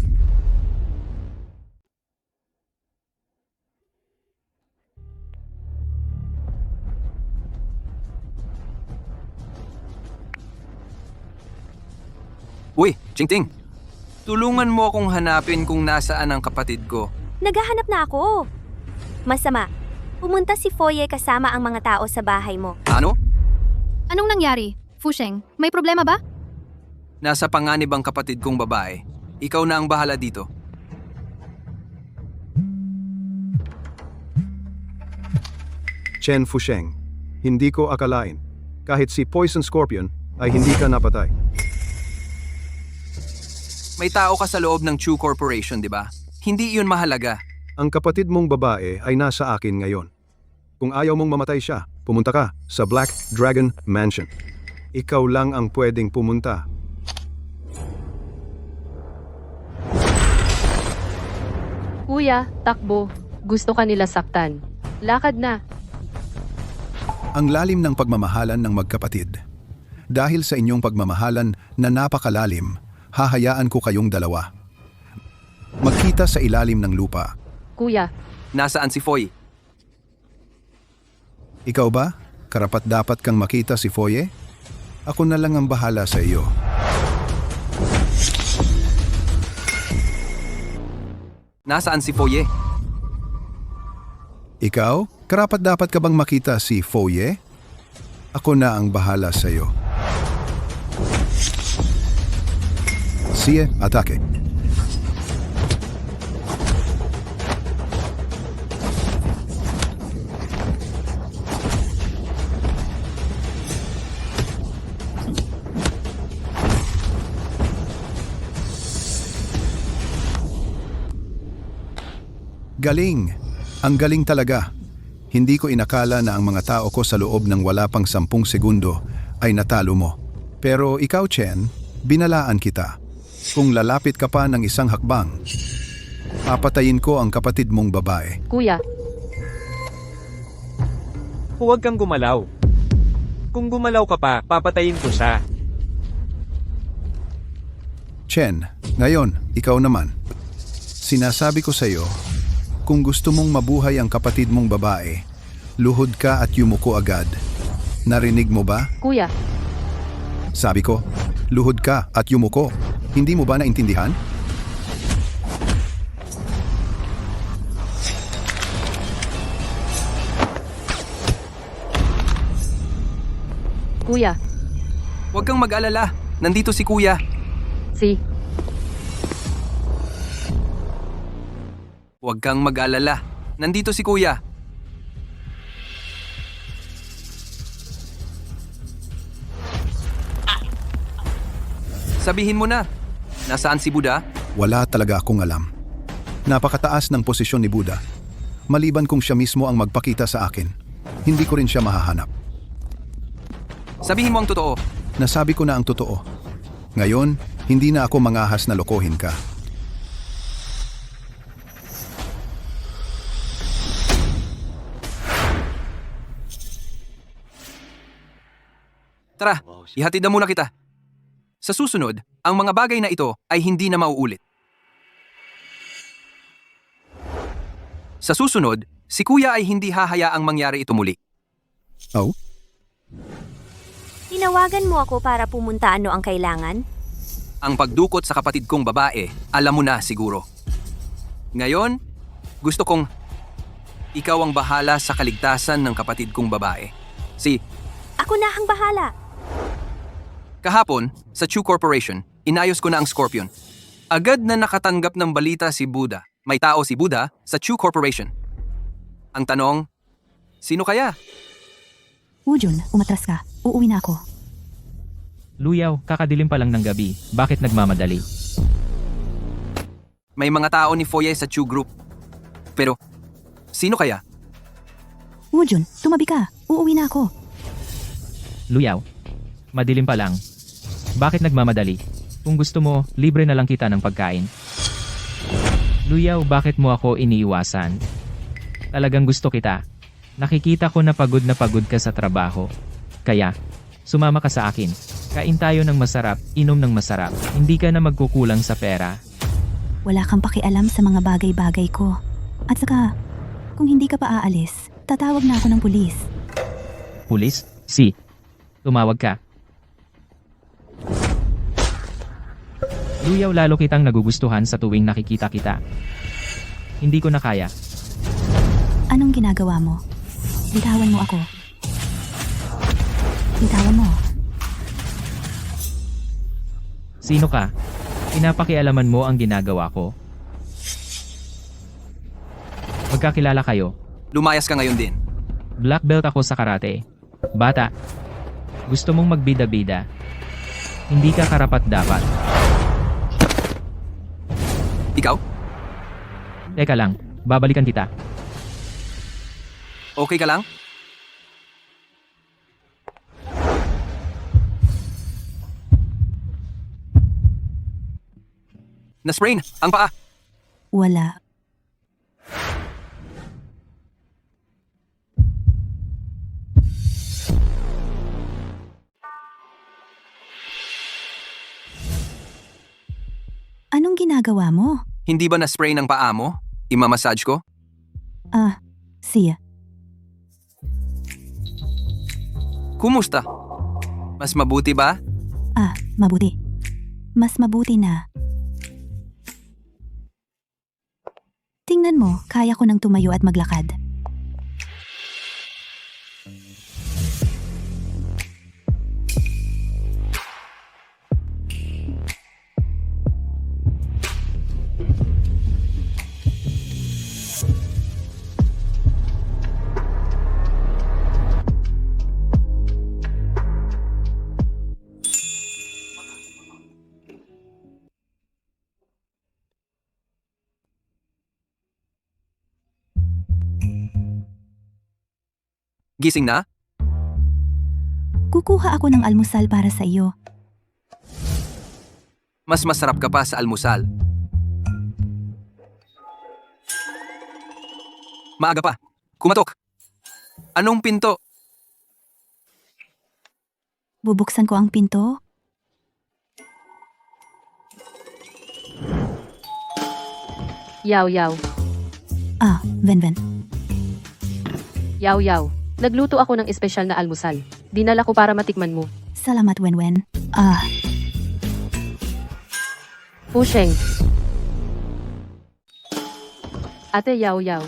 Uy, Chingting. Tulungan mo akong hanapin kung nasaan ang kapatid ko. Naghahanap na ako. Masama. Pumunta si Foye kasama ang mga tao sa bahay mo. Ano? Anong nangyari? Fusheng, may problema ba? Nasa panganib ang kapatid kong babae. Ikaw na ang bahala dito. Chen Fusheng, hindi ko akalain. Kahit si Poison Scorpion ay hindi ka napatay. May tao ka sa loob ng Chu Corporation, di ba? Hindi iyon mahalaga. Ang kapatid mong babae ay nasa akin ngayon. Kung ayaw mong mamatay siya, pumunta ka sa Black Dragon Mansion. Ikaw lang ang pwedeng pumunta. Kuya, takbo. Gusto ka nila saktan. Lakad na. Ang lalim ng pagmamahalan ng magkapatid. Dahil sa inyong pagmamahalan na napakalalim, hahayaan ko kayong dalawa. Magkita sa ilalim ng lupa. Kuya, Nasaan si Foy? Ikaw ba? Karapat-dapat kang makita si Foye? Ako na lang ang bahala sa iyo. Nasaan si Foye? Ikaw? Karapat-dapat ka bang makita si Foye? Ako na ang bahala sa iyo. Sige, atake. Galing! Ang galing talaga. Hindi ko inakala na ang mga tao ko sa loob ng wala pang 10 segundo ay natalo mo. Pero ikaw, Chen, binalaan kita. Kung lalapit ka pa ng isang hakbang, papatayin ko ang kapatid mong babae. kuya, Huwag kang gumalaw. Kung gumalaw ka pa, papatayin ko siya. Chen, ngayon, ikaw naman. Sinasabi ko sa iyo, kung gusto mong mabuhay ang kapatid mong babae, luhod ka at yumuko agad. Narinig mo ba? kuya, Sabi ko, luhod ka at yumuko. Hindi mo ba naintindihan? kuya, Huwag kang mag-alala. Nandito si Kuya. Huwag kang mag-alala. Nandito si Kuya. Sabihin mo na. Nasaan si Buddha? Wala talaga akong alam. Napakataas ng posisyon ni Buddha. Maliban kung siya mismo ang magpakita sa akin, hindi ko rin siya mahahanap. Sabihin mo ang totoo. Nasabi ko na ang totoo. Ngayon, hindi na ako mangahas na lokohin ka. Tara, ihatid na muna kita. Sa susunod, ang mga bagay na ito ay hindi na mauulit. Sa susunod, si Kuya ay hindi hahayaang mangyari ito muli. Oh? Tinawagan mo ako para pumunta, ano ang kailangan? Ang pagdukot sa kapatid kong babae, alam mo na siguro. Ngayon, gusto kong ikaw ang bahala sa kaligtasan ng kapatid kong babae. Ako na ang bahala. Kahapon, sa Chu Corporation, inayos ko na ang Scorpion. Agad na nakatanggap ng balita si Buddha. May tao si Buddha sa Chu Corporation. Ang tanong, sino kaya? Wujun, umatras ka. Uuwi na ako. Luyaw, kakadilim pa lang ng gabi. Bakit nagmamadali? May mga tao ni Foye sa Chu Group. Pero, sino kaya? Wujun, tumabi ka. Uuwi na ako. Luyaw, madilim pa lang. Bakit nagmamadali? Kung gusto mo, libre na lang kita ng pagkain. Luyaw, bakit mo ako iniiwasan? Talagang gusto kita. Nakikita ko na pagod ka sa trabaho. Kaya, sumama ka sa akin. Kain tayo ng masarap, inom ng masarap. Hindi ka na magkukulang sa pera. Wala kang pakialam sa mga bagay-bagay ko. At saka, kung hindi ka pa aalis, tatawag na ako ng pulis. Pulis? Si. Tumawag ka. Luyaw, lalo kitang nagugustuhan sa tuwing nakikita kita. Hindi ko na kaya. Anong ginagawa mo? Bitawan mo ako. Bitawan mo. Sino ka? Pinapakialaman mo ang ginagawa ko. Magkakilala kayo. Lumayas ka ngayon din. Black belt ako sa karate. Bata, gusto mong magbida-bida. Hindi ka karapat-dapat. Ikaw? Teka lang, babalikan kita. Okay ka lang? Na-sprain ang paa. Wala. Anong ginagawa mo? Hindi ba na-sprain ang paa mo? Imamassage ko? Siya. Kumusta? Mas mabuti ba? Mabuti. Mas mabuti na. Tingnan mo, kaya ko nang tumayo at maglakad. Gising na? Kukuha ako ng almusal para sa iyo. Mas masarap ka pa sa almusal. Maaga pa. Kumatok. Anong pinto? Bubuksan ko ang pinto. Yaw. Venven. Yaw. Nagluto ako ng espesyal na almusal. Dinala ko para matikman mo. Salamat, Wenwen. Pusheng. Ate Yaw.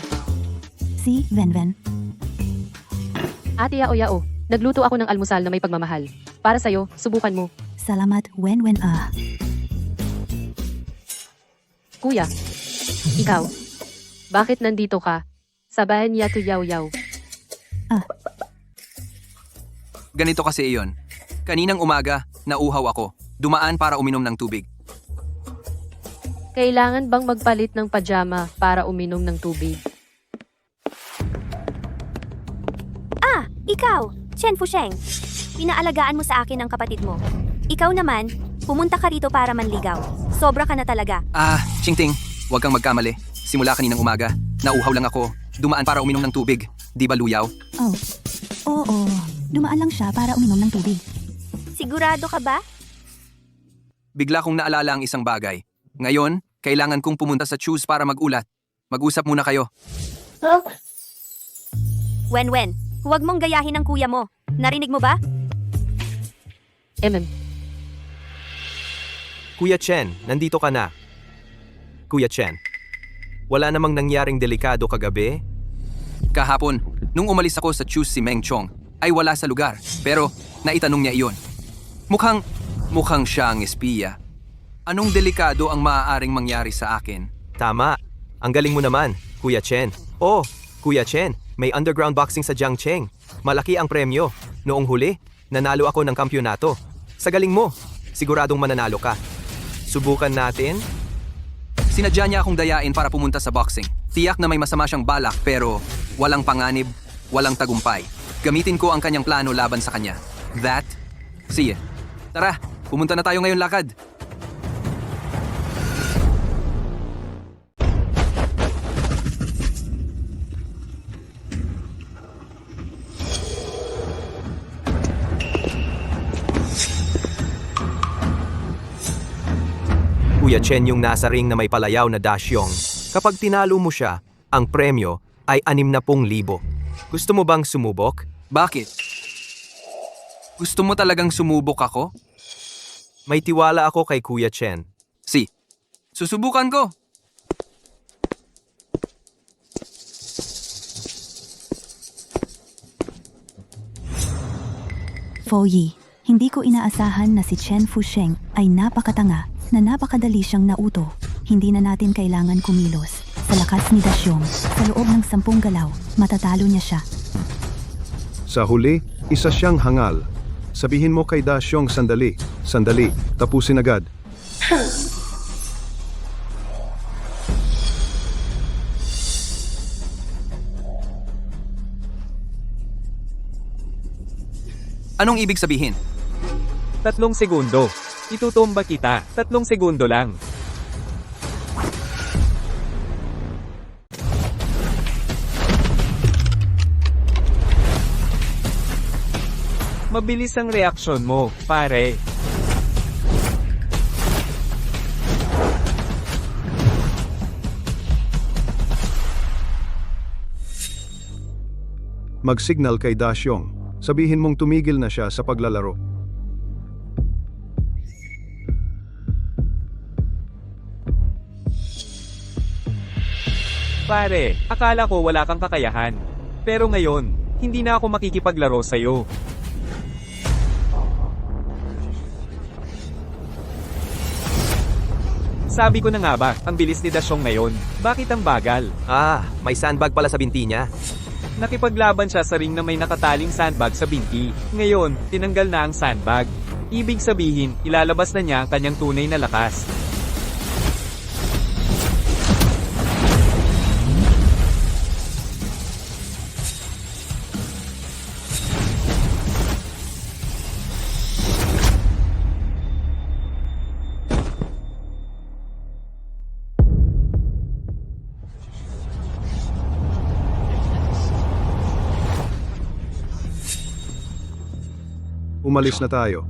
Si Venven. Ate Yao. Nagluto ako ng almusal na may pagmamahal. Para sa'yo, subukan mo. Salamat, Wenwen. Kuya. Ikaw. Bakit nandito ka? Sa bahay niya to Yaw. Ganito kasi iyon. Kaninang umaga, nauhaw ako. Dumaan para uminom ng tubig. Kailangan bang magpalit ng pajama para uminom ng tubig? Ikaw, Chen Fusheng. Pinaalagaan mo sa akin ang kapatid mo. Ikaw naman, pumunta ka rito para manligaw. Sobra ka na talaga. Chingting, huwag kang magkamali. Simula kaninang umaga, nauhaw lang ako. Dumaan para uminom ng tubig. Di ba, Luyaw? Oo. Dumaan lang siya para uminom ng tubig. Sigurado ka ba? Bigla kong naalala ang isang bagay. Ngayon, kailangan kong pumunta sa Choose para mag-ulat. Mag-usap muna kayo. Wenwen, huwag mong gayahin ang kuya mo. Narinig mo ba? Kuya Chen, nandito ka na. Kuya Chen, wala namang nangyaring delikado kagabi? Kahapon, nung umalis ako sa Choose si Meng Chong, ay wala sa lugar. Pero, naitanong niya iyon. Mukhang Mukhang siya ang espiya. Anong delikado ang maaaring mangyari sa akin? Tama. Ang galing mo naman, Kuya Chen. Oh, Kuya Chen, may underground boxing sa Jiangcheng. Malaki ang premyo. Noong huli, nanalo ako ng kampyonato. Sa galing mo, siguradong mananalo ka. Subukan natin? Sinadya niya akong dayain para pumunta sa boxing. Tiyak na may masama siyang balak pero walang panganib, walang tagumpay. Gamitin ko ang kanyang plano laban sa kanya. That? Sige. Tara, pumunta na tayo ngayon lakad. Kuya Chen yung nasa ring na may palayaw na Dashyong. Kapag tinalo mo siya, ang premyo ay 60,000. Gusto mo bang sumubok? Bakit? Gusto mo talagang sumubok ako? May tiwala ako kay Kuya Chen. Susubukan ko. Foyi, hindi ko inaasahan na si Chen Fusheng ay napakatanga na napakadali siyang nauto. Hindi na natin kailangan kumilos. Sa lakas ni Dashyong, sa loob ng 10 galaw, matatalo niya siya. Sa huli, isa siyang hangal. Sabihin mo kay Dashyong sandali, tapusin agad. Anong ibig sabihin? 3 segundo. Itutumba kita. 3 segundo lang. Mabilis ang reaksyon mo, pare. Mag-signal kay Dashyong. Sabihin mong tumigil na siya sa paglalaro. Pare, akala ko wala kang kakayahan. Pero ngayon, hindi na ako makikipaglaro sa'yo. Sabi ko na nga ba, ang bilis ni Dashyong ngayon. Bakit ang bagal? May sandbag pala sa binti niya. Nakipaglaban siya sa ring na may nakataling sandbag sa binti. Ngayon, tinanggal na ang sandbag. Ibig sabihin, ilalabas na niya ang kanyang tunay na lakas. Umalis na tayo.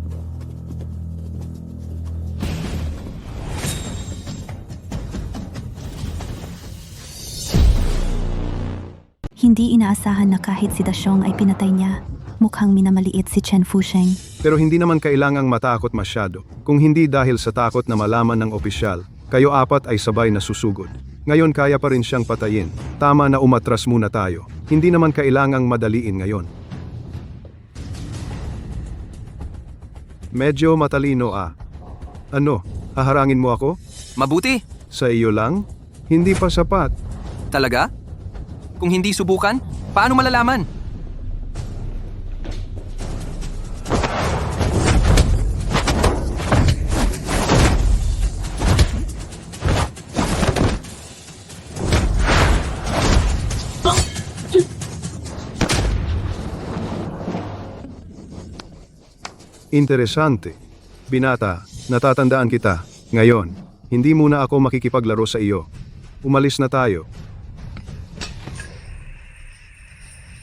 Hindi inaasahan na kahit si Dashyong ay pinatay niya. Mukhang minamaliit si Chen Fusheng. Pero hindi naman kailangang matakot masyado. Kung hindi dahil sa takot na malaman ng opisyal, kayo apat ay sabay na susugod. Ngayon kaya pa rin siyang patayin. Tama na umatras muna tayo. Hindi naman kailangang madaliin ngayon. Medyo matalino Ano, haharangin mo ako? Mabuti. Sa iyo lang? Hindi pa sapat. Talaga? Kung hindi subukan, paano malalaman? Interesante. Binata, natatandaan kita. Ngayon, hindi muna ako makikipaglaro sa iyo. Umalis na tayo.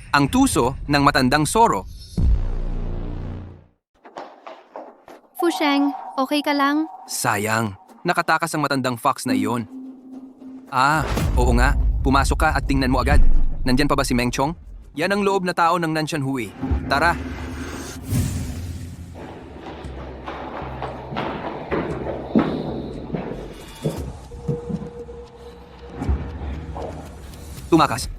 Ang tuso ng matandang Soro. Fusheng, okay ka lang? Sayang, nakatakas ang matandang fox na iyon. Oo nga. Pumasok ka at tingnan mo agad. Nandyan pa ba si Meng Chong? Yan ang loob na tao ng Nanshan Hui. Tara! Tumakas.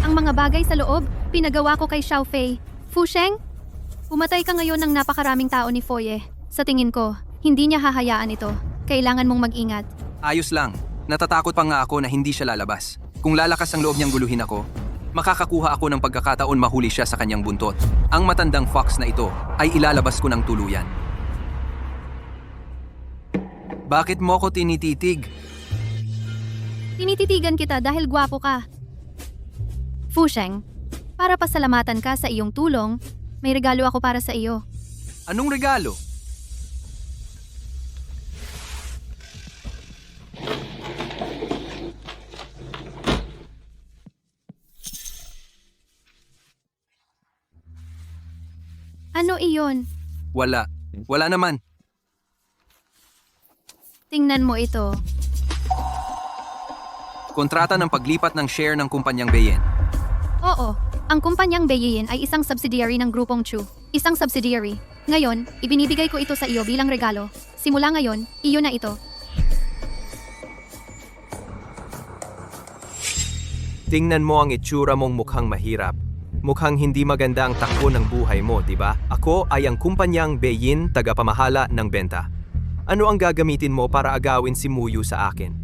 Ang mga bagay sa loob, pinagawa ko kay Xiao Fei. Fu Sheng, pumatay ka ngayon ng napakaraming tao ni Foye. Sa tingin ko, hindi niya hahayaan ito. Kailangan mong mag-ingat. Ayos lang. Natatakot pa nga ako na hindi siya lalabas. Kung lalakas ang loob niyang guluhin ako, makakakuha ako ng pagkakataon mahuli siya sa kanyang buntot. Ang matandang fox na ito ay ilalabas ko ng tuluyan. Bakit mo ko tinititig? Tinititigan kita dahil gwapo ka. Fu Sheng, para pasalamatan ka sa iyong tulong, may regalo ako para sa iyo. Anong regalo? Ano iyon? Wala. Wala naman. Tingnan mo ito. Kontrata ng paglipat ng share ng kumpanyang Beyen. Oo, ang kumpanyang Beyin ay isang subsidiary ng grupong Chu. Isang subsidiary. Ngayon, ibinibigay ko ito sa iyo bilang regalo. Simula ngayon, iyo na ito. Tingnan mo ang itsura mong mukhang mahirap. Mukhang hindi maganda ang takbo ng buhay mo, di ba? Ako ay ang kumpanyang Beyin, tagapamahala ng benta. Ano ang gagamitin mo para agawin si Muyu sa akin?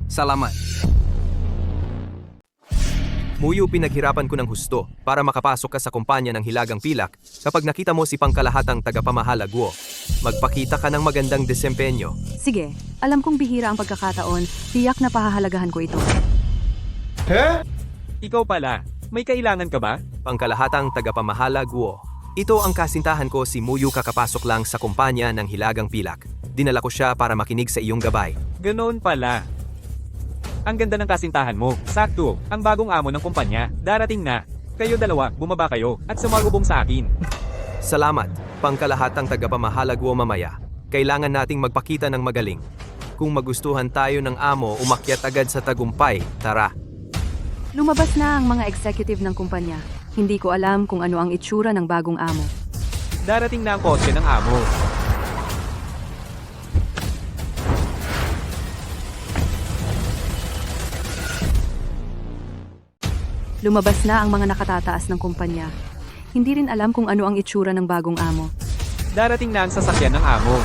Salamat. Muyu, pinaghirapan ko ng husto para makapasok ka sa kumpanya ng Hilagang Pilak. Kapag nakita mo si pangkalahatang tagapamahala Guo, magpakita ka ng magandang desempenyo. Sige, alam kong bihira ang pagkakataon, tiyak na pahahalagahan ko ito. Ikaw pala, may kailangan ka ba? Pangkalahatang tagapamahala Guo. Ito ang kasintahan ko, si Muyu, kakapasok lang sa kumpanya ng Hilagang Pilak. Dinala ko siya para makinig sa iyong gabay. Ganoon pala. Ang ganda ng kasintahan mo. Sakto, ang bagong amo ng kumpanya. Darating na. Kayo dalawa, bumaba kayo at sumalubong sa akin. Salamat, pangkalahatang tagapamahala Guo. Mamaya, kailangan nating magpakita ng magaling. Kung magustuhan tayo ng amo, umakyat agad sa tagumpay. Tara. Lumabas na ang mga executive ng kumpanya. Hindi ko alam kung ano ang itsura ng bagong amo. Darating na ang kotse ng amo. Lumabas na ang mga nakatataas ng kumpanya. Hindi rin alam kung ano ang itsura ng bagong amo. Darating na ang sasakyan ng amo.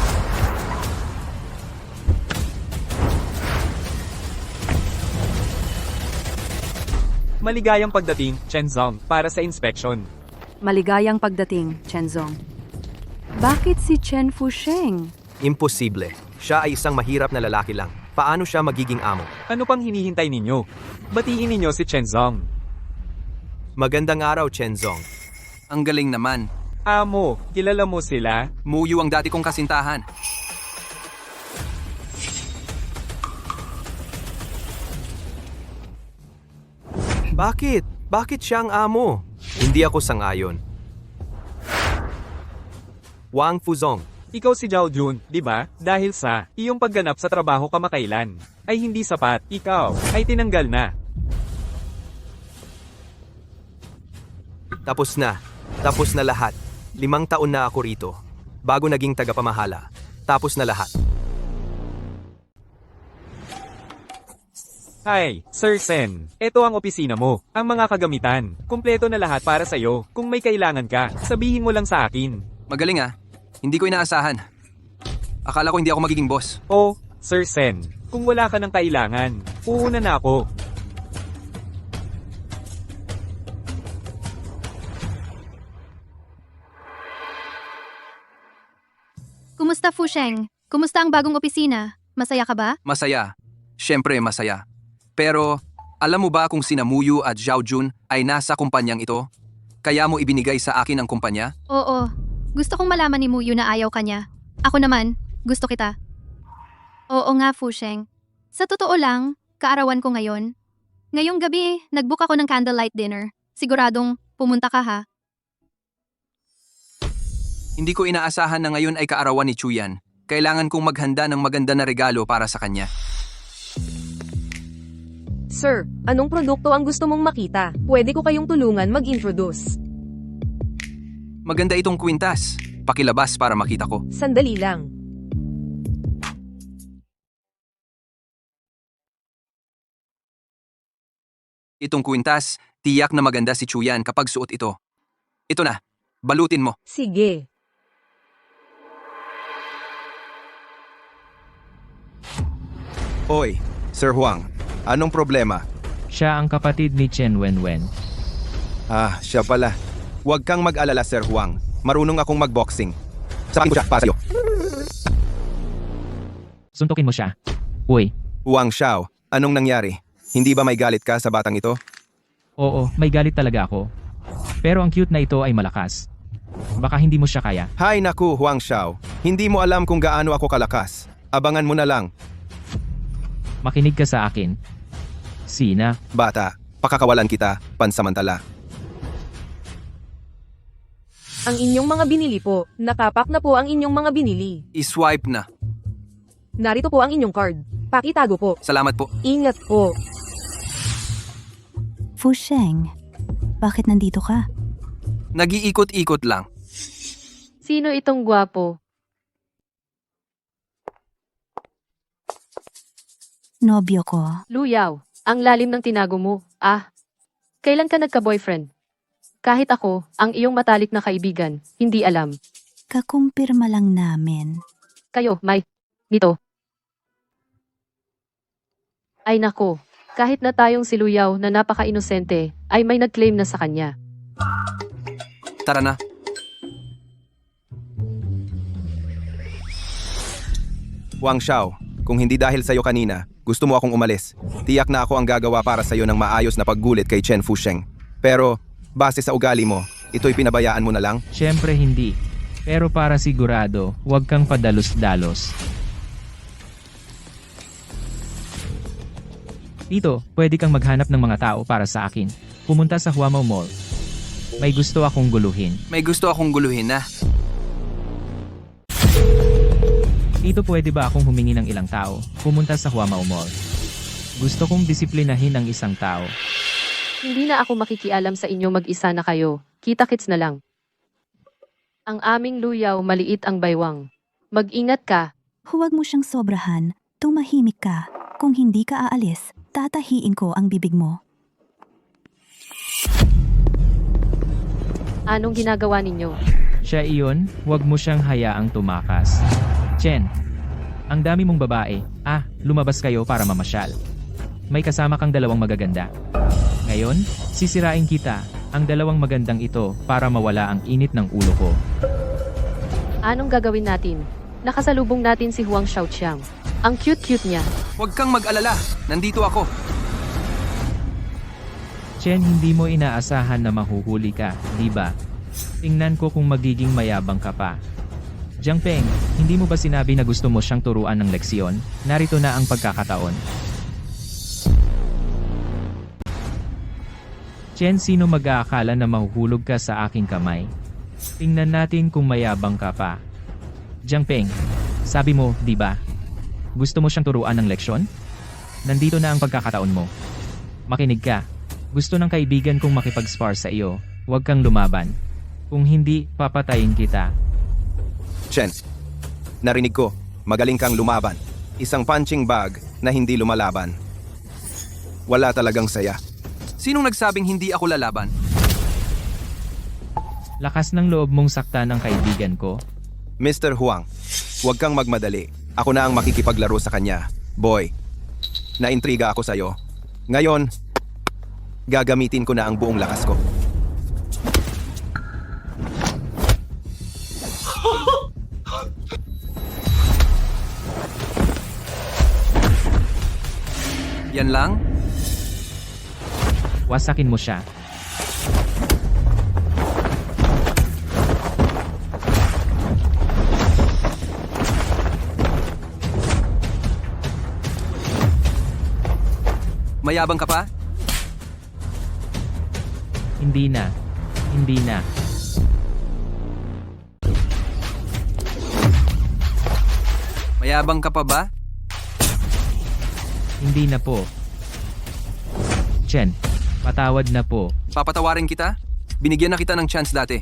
Maligayang pagdating, Chenzong, para sa inspection. Maligayang pagdating, Chenzong. Bakit si Chen Fusheng? Imposible. Siya ay isang mahirap na lalaki lang. Paano siya magiging amo? Ano pang hinihintay ninyo? Batiin ninyo si Chenzong. Magandang araw, Chenzong. Ang galing naman. Amo, kilala mo sila? Muyu ang dati kong kasintahan. Bakit? Bakit siya ang amo? Hindi ako sangayon. Wang Fuzong. Ikaw si Zhao Jun, di ba? Dahil sa iyong pagganap sa trabaho kamakailan ay hindi sapat, ikaw ay tinanggal na. Tapos na. Tapos na lahat. 5 taon na ako rito. Bago naging tagapamahala. Tapos na lahat. Hi, Sir Sen. Ito ang opisina mo. Ang mga kagamitan. Kumpleto na lahat para sa'yo. Kung may kailangan ka, sabihin mo lang sa akin. Magaling ah. Hindi ko inaasahan. Akala ko hindi ako magiging boss. Oh, Sir Sen. Kung wala ka ng kailangan, uuna na ako. Kumusta Fu Sheng? Kumusta ang bagong opisina? Masaya ka ba? Masaya. Siyempre masaya. Pero, alam mo ba kung sina Muyu at Zhao Jun ay nasa kumpanyang ito? Kaya mo ibinigay sa akin ang kumpanya? Oo. Gusto kong malaman ni Muyu na ayaw ka niya. Ako naman, gusto kita. Oo nga, Fu Sheng. Sa totoo lang, kaarawan ko ngayon. Ngayong gabi, nag-book ako ng candlelight dinner. Siguradong pumunta ka ha. Hindi ko inaasahan na ngayon ay kaarawan ni Chuyan. Kailangan kong maghanda ng maganda na regalo para sa kanya. Sir, anong produkto ang gusto mong makita? Pwede ko kayong tulungan mag-introduce. Maganda itong kwintas. Pakilabas para makita ko. Sandali lang. Itong kwintas, tiyak na maganda si Chuyan kapag suot ito. Ito na, balutin mo. Sige. Oy, Sir Huang, anong problema? Siya ang kapatid ni Chen Wenwen. Ah, siya pala. Huwag kang mag-alala, Sir Huang. Marunong akong mag-boxing. Sabihin ko siya, para sa'yo. Suntukin mo siya. Uy, Huang Xiao, anong nangyari? Hindi ba may galit ka sa batang ito? oo, may galit talaga ako. Pero ang cute na ito ay malakas. Baka hindi mo siya kaya. Hay naku, Huang Xiao. Hindi mo alam kung gaano ako kalakas. Abangan mo na lang. Makinig ka sa akin. Sina, Bata, pakakawalan kita, pansamantala. Ang inyong mga binili po. Nakapak na po ang inyong mga binili. I-swipe na. Narito po ang inyong card. Pakitago po. Salamat po. Ingat po. Fu Sheng, bakit nandito ka? Nag-iikot-ikot lang. Sino itong gwapo? Nobyo ko. Luyaw, ang lalim ng tinago mo. Ah, kailan ka nagka-boyfriend? Kahit ako, ang iyong matalik na kaibigan, hindi alam. Kakumpirma lang namin. Kayo, nito. Ay nako, kahit na tayong si Luyaw na napaka-inosente, ay may nag-claim na sa kanya. Tara na. Huang Xiao, kung hindi dahil sa'yo kanina, gusto mo akong umalis. Tiyak na ako ang gagawa para sa'yo ng maayos na paggulit kay Chen Fusheng. Pero, base sa ugali mo, ito'y pinabayaan mo na lang? syempre hindi. Pero para sigurado, huwag kang padalos-dalos. Tito, pwede kang maghanap ng mga tao para sa akin. Pumunta sa Huamao Mall. May gusto akong guluhin. May gusto akong guluhin na. Tito, pwede ba akong humingi ng ilang tao? Pumunta sa Huamao Mall. Gusto kong disiplinahin ang isang tao. Hindi na ako makikialam sa inyo mag-isa na kayo. Kita-kits na lang. Ang aming Luyaw maliit ang baywang. Mag-ingat ka. Huwag mo siyang sobrahan. Tumahimik ka. Kung hindi ka aalis, tatahiin ko ang bibig mo. Anong ginagawa ninyo? Siya iyon, huwag mo siyang hayaang tumakas. Chen, ang dami mong babae. Ah, lumabas kayo para mamasyal. May kasama kang dalawang magaganda. Ngayon, sisirain kita, ang dalawang magandang ito, para mawala ang init ng ulo ko. Anong gagawin natin? Nakasalubong natin si Huang Xiaoqiang. Ang cute-cute niya. Huwag kang mag-alala. Nandito ako. Chen, hindi mo inaasahan na mahuhuli ka, di ba? Tingnan ko kung magiging mayabang ka pa. Jiangpeng, hindi mo ba sinabi na gusto mo siyang turuan ng leksyon? Narito na ang pagkakataon. Chen, sino mag-aakala na mahuhulog ka sa aking kamay? Tingnan natin kung mayabang ka pa. Jiangpeng, sabi mo, di ba? Gusto mo siyang turuan ng leksyon? Nandito na ang pagkakataon mo. Makinig ka. Gusto ng kaibigan kong makipag-spar sa iyo. Huwag kang lumaban. Kung hindi, papatayin kita. Chen, narinig ko, magaling kang lumaban. Isang punching bag na hindi lumalaban. Wala talagang saya. Sinong nagsabing hindi ako lalaban? Lakas ng loob mong saktan ng kaibigan ko. Mr. Huang, huwag kang magmadali. Ako na ang makikipaglaro sa kanya. Boy, naintriga ako sa'yo. Ngayon, gagamitin ko na ang buong lakas ko. Yan lang? Wasakin mo siya. Mayabang ka pa? Hindi na. Hindi na. Mayabang ka pa ba? Hindi na po. Chen, patawad na po. Papatawarin kita? Binigyan na kita ng chance dati.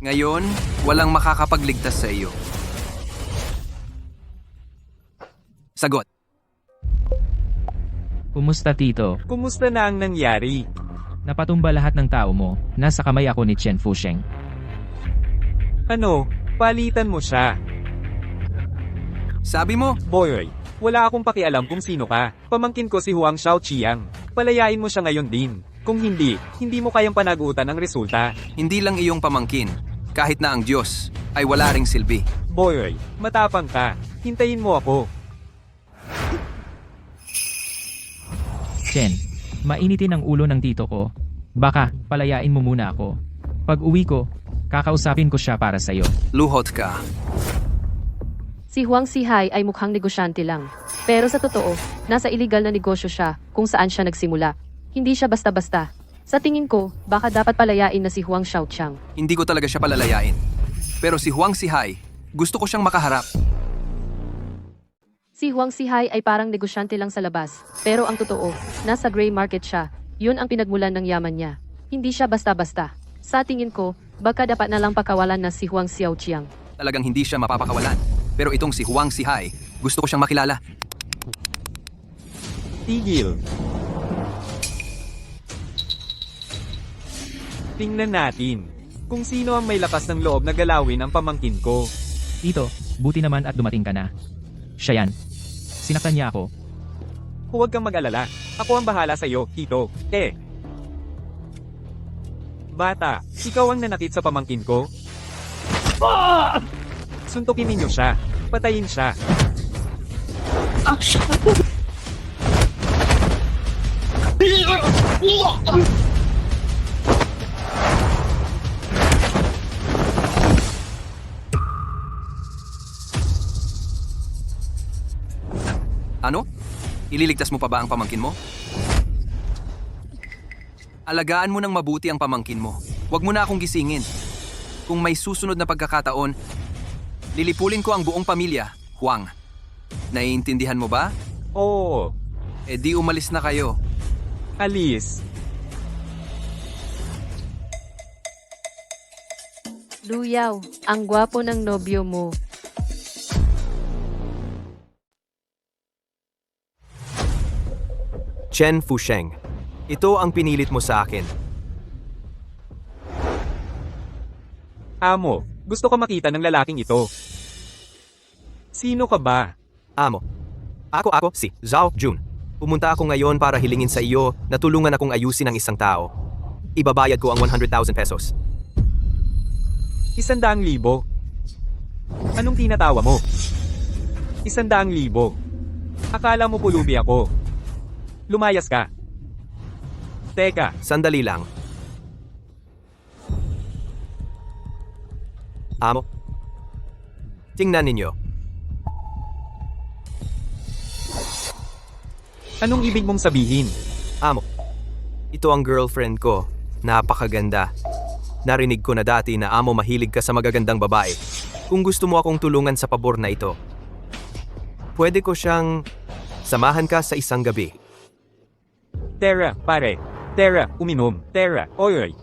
Ngayon, walang makakapagligtas sa iyo. Sagot. Kumusta, Tito? Kumusta na ang nangyari? Napatumba lahat ng tao mo, nasa kamay ako ni Chen Fusheng. Ano? Palitan mo siya. Sabi mo, Boy, wala akong pakialam kung sino ka. Pamangkin ko si Huang Xiaoqiang. Palayain mo siya ngayon din. Kung hindi, hindi mo kayang panagutan ang resulta. hindi lang iyong pamangkin. Kahit na ang Diyos ay wala ring silbi. Boy, matapang ka. Hintayin mo ako. Chen, mainitin ang ulo ng tito ko. Baka, palayain mo muna ako. Pag uwi ko, kakausapin ko siya para sa'yo. Luhot ka. Si Huang Zihai ay mukhang negosyante lang. Pero sa totoo, nasa illegal na negosyo siya kung saan siya nagsimula. Hindi siya basta-basta. Sa tingin ko, baka dapat palayain na si Huang Xiaoqiang. Hindi ko talaga siya palalayain. Pero si Huang Zihai, gusto ko siyang makaharap. Si Huang Zihai ay parang negosyante lang sa labas. Pero ang totoo, nasa gray market siya. Yun ang pinagmulan ng yaman niya. Hindi siya basta-basta. Sa tingin ko, baka dapat na lang pakawalan na si Huang Xiaoqiang. Talagang hindi siya mapapakawalan. Pero itong si Huang Zihai, gusto ko siyang makilala. Tigil. Tingnan natin kung sino ang may lakas ng loob na galawin ang pamangkin ko. Tito, buti naman at dumating ka na. Siya yan. Sinaktan niya ako. Huwag kang mag-alala. Ako ang bahala sa'yo, Tito. Bata, ikaw ang nanakit sa pamangkin ko? Suntukin ninyo siya. Patayin siya. Ano? Ililigtas mo pa ba ang pamangkin mo? Alagaan mo ng mabuti ang pamangkin mo. Huwag mo na akong gisingin. Kung may susunod na pagkakataon, lilipulin ko ang buong pamilya, Huang. Naiintindihan mo ba? Oo. E di umalis na kayo. Alis. Luyaw, ang gwapo ng nobyo mo. Chen Fusheng, ito ang pinilit mo sa akin. Amo, gusto ko makita ng lalaking ito. Sino ka ba? Amo. Ako, si Zhao Jun. Pumunta ako ngayon para hilingin sa iyo na tulungan akong ayusin ang isang tao. Ibabayad ko ang 100,000 pesos. 100,000. Anong tinatawa mo? 100,000. Akala mo pulubi ako. Lumayas ka. Teka, Sandali lang. Amo. Tingnan ninyo. anong ibig mong sabihin? Amo. Ito ang girlfriend ko. Napakaganda. Narinig ko na dati na amo mahilig ka sa magagandang babae. Kung gusto mo akong tulungan sa pabor na ito, pwede ko siyang samahan ka sa isang gabi. Tara, pare. Tara, uminom. Tara, oy.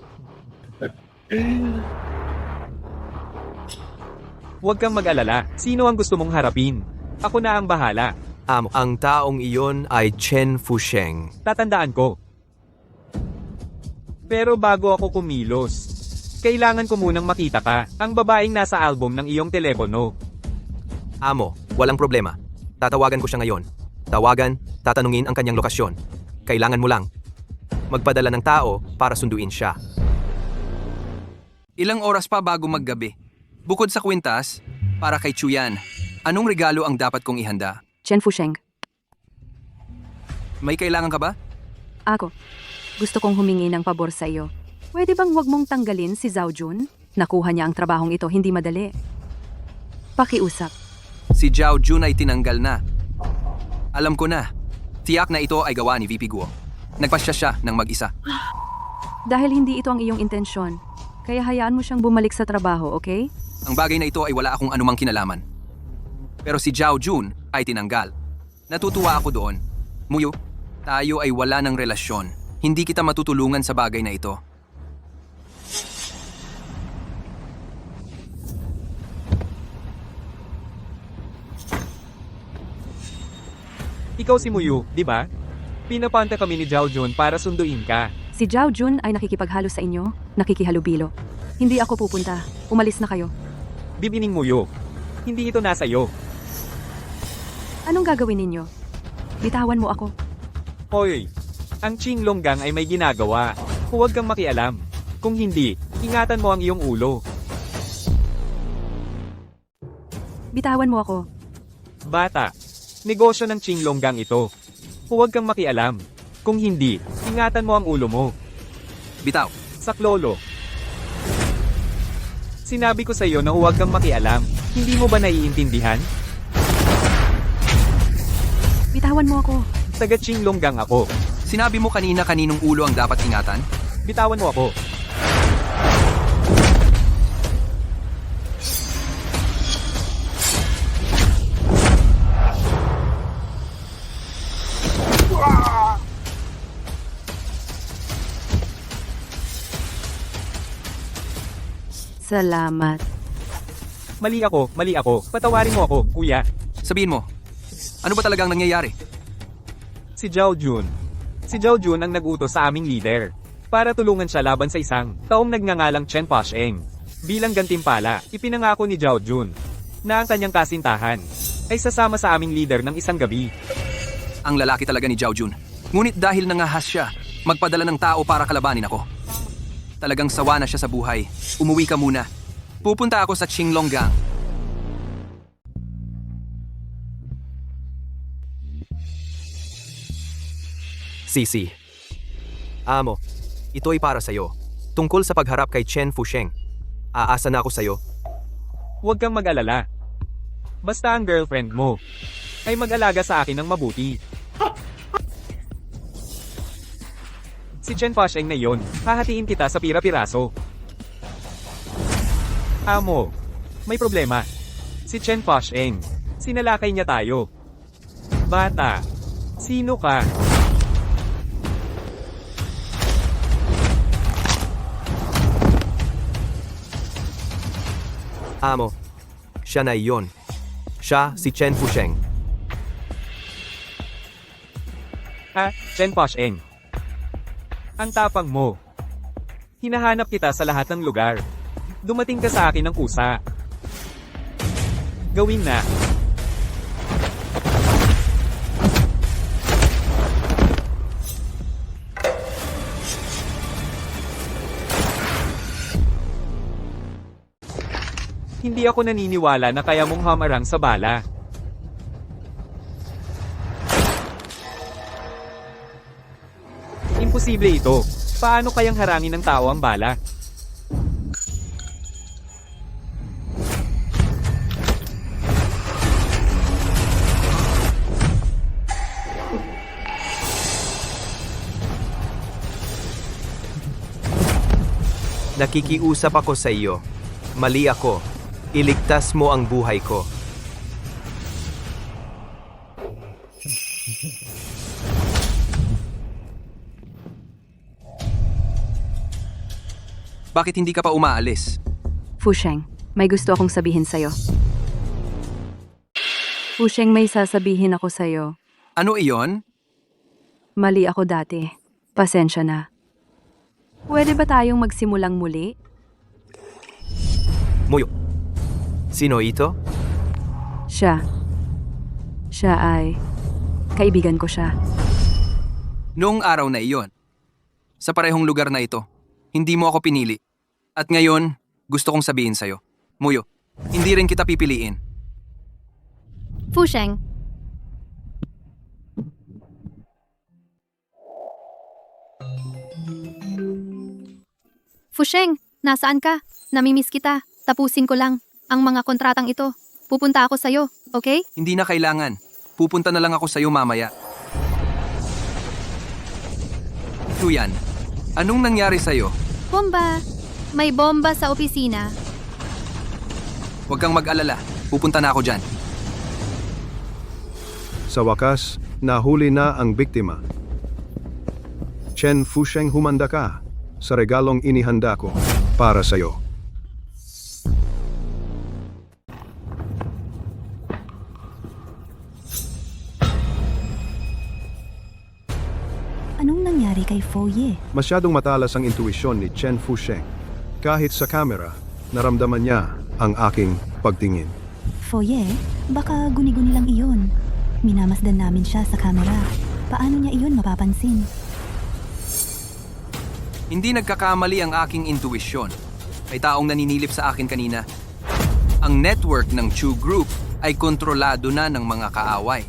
Huwag kang mag-alala. Sino ang gusto mong harapin? Ako na ang bahala. Amo, ang taong iyon ay Chen Fusheng. Tatandaan ko. Pero bago ako kumilos, kailangan ko munang makita ka, ang babaeng nasa album ng iyong telepono. Amo, walang problema. Tatawagan ko siya ngayon. Tawagan, tatanungin ang kanyang lokasyon. Kailangan mo lang magpadala ng tao para sunduin siya. Ilang oras pa bago maggabi. Bukod sa kwintas, para kay Chuyan, anong regalo ang dapat kong ihanda? Chen Fusheng, May kailangan ka ba? ako. Gusto kong humingi ng pabor sa iyo. Pwede bang wag mong tanggalin si Zhao Jun? Nakuha niya ang trabahong ito, hindi madali. Pakiusap. Si Zhao Jun ay tinanggal na. Alam ko na. Tiyak na ito ay gawa ni VP Guo. Nagpasya siya ng mag-isa. Dahil hindi ito ang iyong intensyon, kaya hayaan mo siyang bumalik sa trabaho, okay? Ang bagay na ito ay wala akong anumang kinalaman. Pero si Zhao Jun ay tinanggal. Natutuwa ako doon. Muyo, tayo ay wala ng relasyon. Hindi kita matutulungan sa bagay na ito. Ikaw si Muyu, di ba? Pinapanta kami ni Zhao Jun para sunduin ka. Si Zhao Jun ay nakikipaghalo sa inyo, nakikihalubilo. Hindi ako pupunta. Umalis na kayo. Bibining Muyo. Hindi ito nasa iyo. Anong gagawin ninyo? Bitawan mo ako. Hoy, ang Qing Longgang ay may ginagawa. Huwag kang makialam. Kung hindi, ingatan mo ang iyong ulo. Bitawan mo ako. Bata, negosyo ng Qing Longgang ito. Huwag kang makialam. Kung hindi, ingatan mo ang ulo mo. Bitaw. Saklolo. Sinabi ko sa iyo na huwag kang makialam. Hindi mo ba naiintindihan? Bitawan mo ako. Taga Qing Longgang ako. Sinabi mo kanina kaninong ulo ang dapat ingatan? Bitawan mo ako. Salamat. Mali ako. Patawarin mo ako, kuya. Sabihin mo, ano ba talagang nangyayari? Si Zhao Jun. Si Zhao Jun ang nag-utos sa aming leader. Para tulungan siya laban sa isang taong nagngangalang Chen Pasheng. Bilang gantimpala, ipinangako ni Zhao Jun na ang kanyang kasintahan ay sasama sa aming leader ng isang gabi. Ang lalaki talaga ni Zhao Jun. Ngunit dahil nangahas siya, magpadala ng tao para kalabanin ako. Talagang sawa na siya sa buhay. Umuwi ka muna. Pupunta ako sa Qing Longgang. Sisi. Amo, ito ay para sa'yo. Tungkol sa pagharap kay Chen Fusheng. Aasa na ako sa'yo. Huwag kang mag-alala. Basta ang girlfriend mo ay mag-alaga sa akin ng mabuti. Si Chen Pasheng na yon, hahatiin kita sa pira-piraso. Amo, may problema. Si Chen Pasheng, sinalakay niya tayo. Bata, sino ka? Amo, siya na iyon. Siya si Chen Fusheng. Chen Pasheng. Ang tapang mo. Hinahanap kita sa lahat ng lugar. Dumating ka sa akin ng kusa. Gawin na. Hindi ako naniniwala na kaya mong hamarang sa bala. Imposible ito. Paano kayang harangin ng tao ang bala? Nakikiusap ako sa iyo. Mali ako. Iligtas mo ang buhay ko. Bakit hindi ka pa umaalis? Fusheng, may gusto akong sabihin sa'yo. Fusheng, may sasabihin ako sa'yo. Ano iyon? Mali ako dati. Pasensya na. Pwede ba tayong magsimulang muli? Muyo. Sino ito? Siya. Siya ay... Kaibigan ko siya. Noong araw na iyon, sa parehong lugar na ito, hindi mo ako pinili. At ngayon, gusto kong sabihin sa'yo, Muyo, hindi rin kita pipiliin. Fusheng, Fusheng, nasaan ka? Namimiss kita. Tapusin ko lang ang mga kontratang ito. Pupunta ako sa'yo, okay? Hindi na kailangan. Pupunta na lang ako sa'yo mamaya. Tuyan, anong nangyari sa'yo? Bomba! May bomba sa opisina. Huwag kang mag-alala. Pupunta na ako dyan. Sa wakas, nahuli na ang biktima. Chen Fusheng, humanda ka sa regalong inihanda ko para sa'yo. Anong nangyari? nangyari kay Foye? Masyadong matalas ang intuisyon ni Chen Fusheng. Kahit sa camera, naramdaman niya ang aking pagtingin. Foye, baka guni-guni lang iyon. Minamasdan namin siya sa camera. Paano niya iyon mapapansin? Hindi nagkakamali ang aking intuisyon. May taong naninilip sa akin kanina. Ang network ng Chu Group ay kontrolado na ng mga kaaway.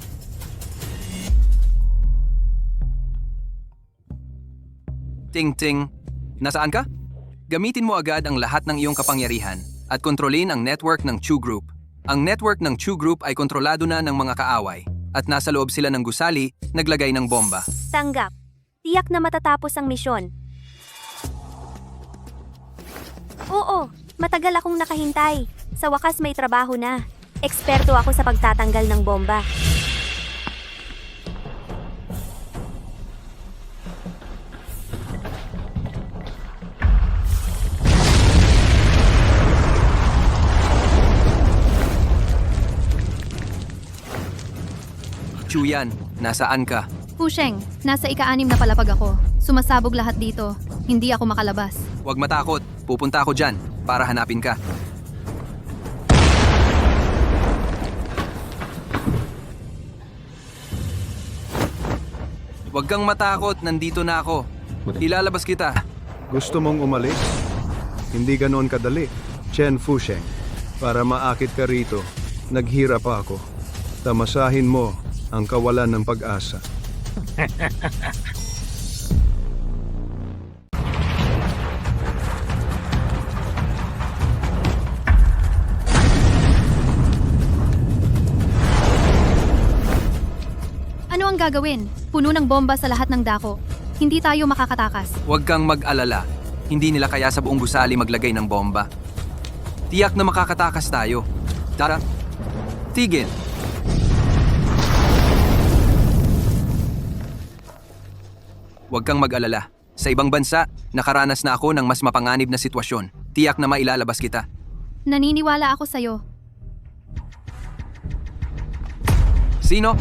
Ting-ting, nasaan ka? Gamitin mo agad ang lahat ng iyong kapangyarihan at kontrolin ang network ng Chu Group. Ang network ng Chu Group ay kontrolado na ng mga kaaway at nasa loob sila ng gusali, naglagay ng bomba. Tanggap. Tiyak na matatapos ang misyon. Oo, matagal akong nakahintay. Sa wakas may trabaho na. Eksperto ako sa pagtatanggal ng bomba. Chuyan, nasaan ka? Fusheng, nasa ika-6 na palapag ako. Sumasabog lahat dito. Hindi ako makalabas. Huwag matakot, pupunta ako dyan para hanapin ka. Huwag kang matakot, nandito na ako. Ilalabas kita. Gusto mong umalis? Hindi ganoon kadali. Chen Fusheng, para maakit ka rito, naghirap ako. Tamasahin mo ang kawalan ng pag-asa. Ano ang gagawin? Puno ng bomba sa lahat ng dako. Hindi tayo makakatakas. Huwag kang mag-alala. Hindi nila kaya sa buong gusali maglagay ng bomba. Tiyak na makakatakas tayo. Tara, tigil. Huwag kang mag-alala. Sa ibang bansa, nakaranas na ako ng mas mapanganib na sitwasyon. Tiyak na mailalabas kita. Naniniwala ako sa'yo. Sino?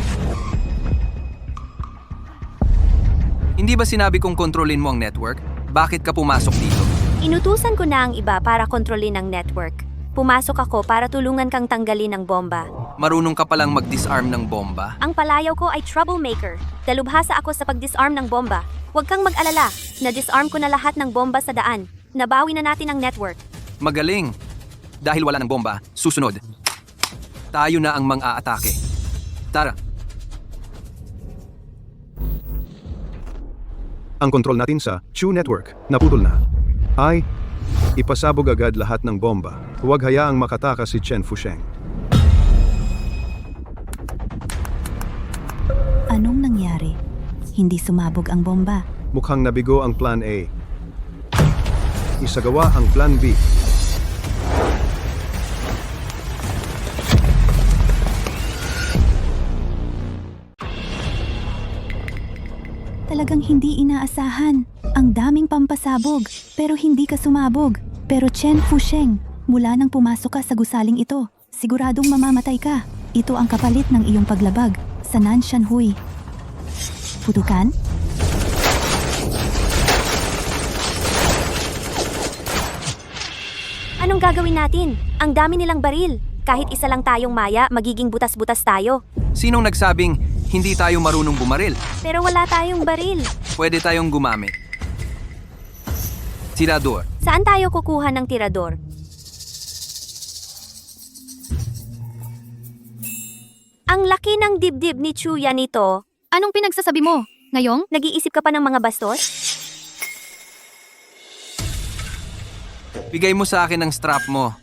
Hindi ba sinabi kong kontrolin mo ang network? Bakit ka pumasok dito? Inutusan ko na ang iba para kontrolin ang network. Pumasok ako para tulungan kang tanggalin ang bomba. Marunong ka palang mag-disarm ng bomba? Ang palayaw ko ay troublemaker. Dalubhasa ako sa pag-disarm ng bomba. Huwag kang mag-alala. Na-disarm ko na lahat ng bomba sa daan. Nabawi na natin ang network. Magaling. Dahil wala ng bomba, susunod. Tayo na ang mang-aatake. Tara. Ang kontrol natin sa Chu Network naputol na. Ay, ipasabog agad lahat ng bomba. Huwag hayaang makatakas si Chen Fusheng. Anong nangyari? Hindi sumabog ang bomba. Mukhang nabigo ang Plan A. Isagawa ang Plan B. Talagang hindi inaasahan. Ang daming pampasabog, pero hindi ka sumabog. Pero Chen Fusheng, mula nang pumasok ka sa gusaling ito, siguradong mamamatay ka. Ito ang kapalit ng iyong paglabag sa Nanshan Hui. Putukan? Anong gagawin natin? Ang dami nilang baril. Kahit isa lang tayong maya, magiging butas-butas tayo. Sinong nagsabing hindi tayo marunong bumaril? Pero wala tayong baril. Pwede tayong gumamit. Tirador. Saan tayo kukuha ng tirador? Ang laki ng dibdib ni Chuya nito. Anong pinagsasabi mo? Ngayong? Nag-iisip ka pa ng mga bastos? Bigay mo sa akin ang strap mo.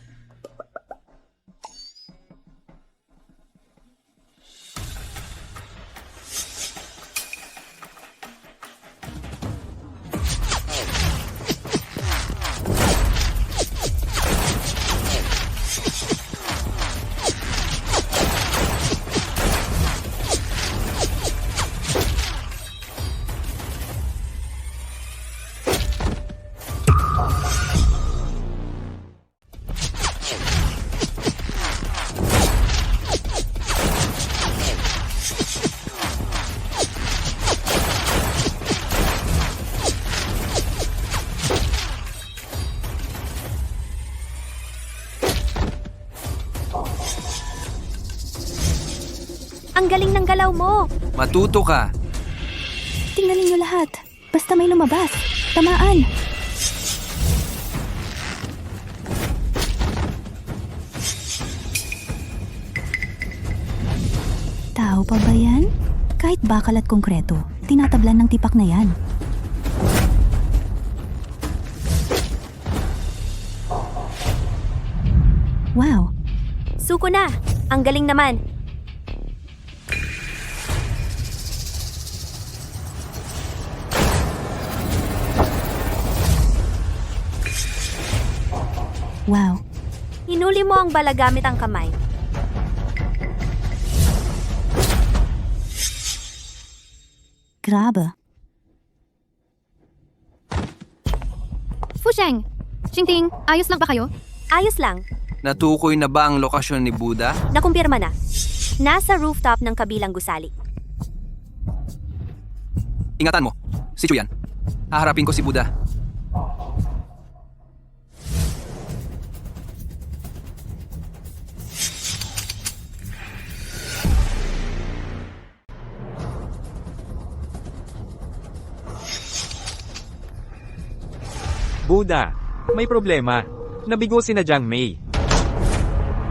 Ang galing ng galaw mo! Matuto ka. Tingnan ninyo lahat. Basta may lumabas. Tamaan. Tao pa ba yan? Kahit bakal at konkreto, tinatablan ng tipak na yan. Wow, Suko na! Ang galing naman! wow. Hinuli mo ang bala gamit ang kamay. Grabe. Fusheng! Xingting, ayos lang ba kayo? Ayos lang. Natukoy na ba ang lokasyon ni Buddha? Nakumpirma na. Nasa rooftop ng kabilang gusali. Ingatan mo. Si Chuyan. Haharapin ko si Buddha. Buddha, may problema. Nabigo si na Jiang Mei.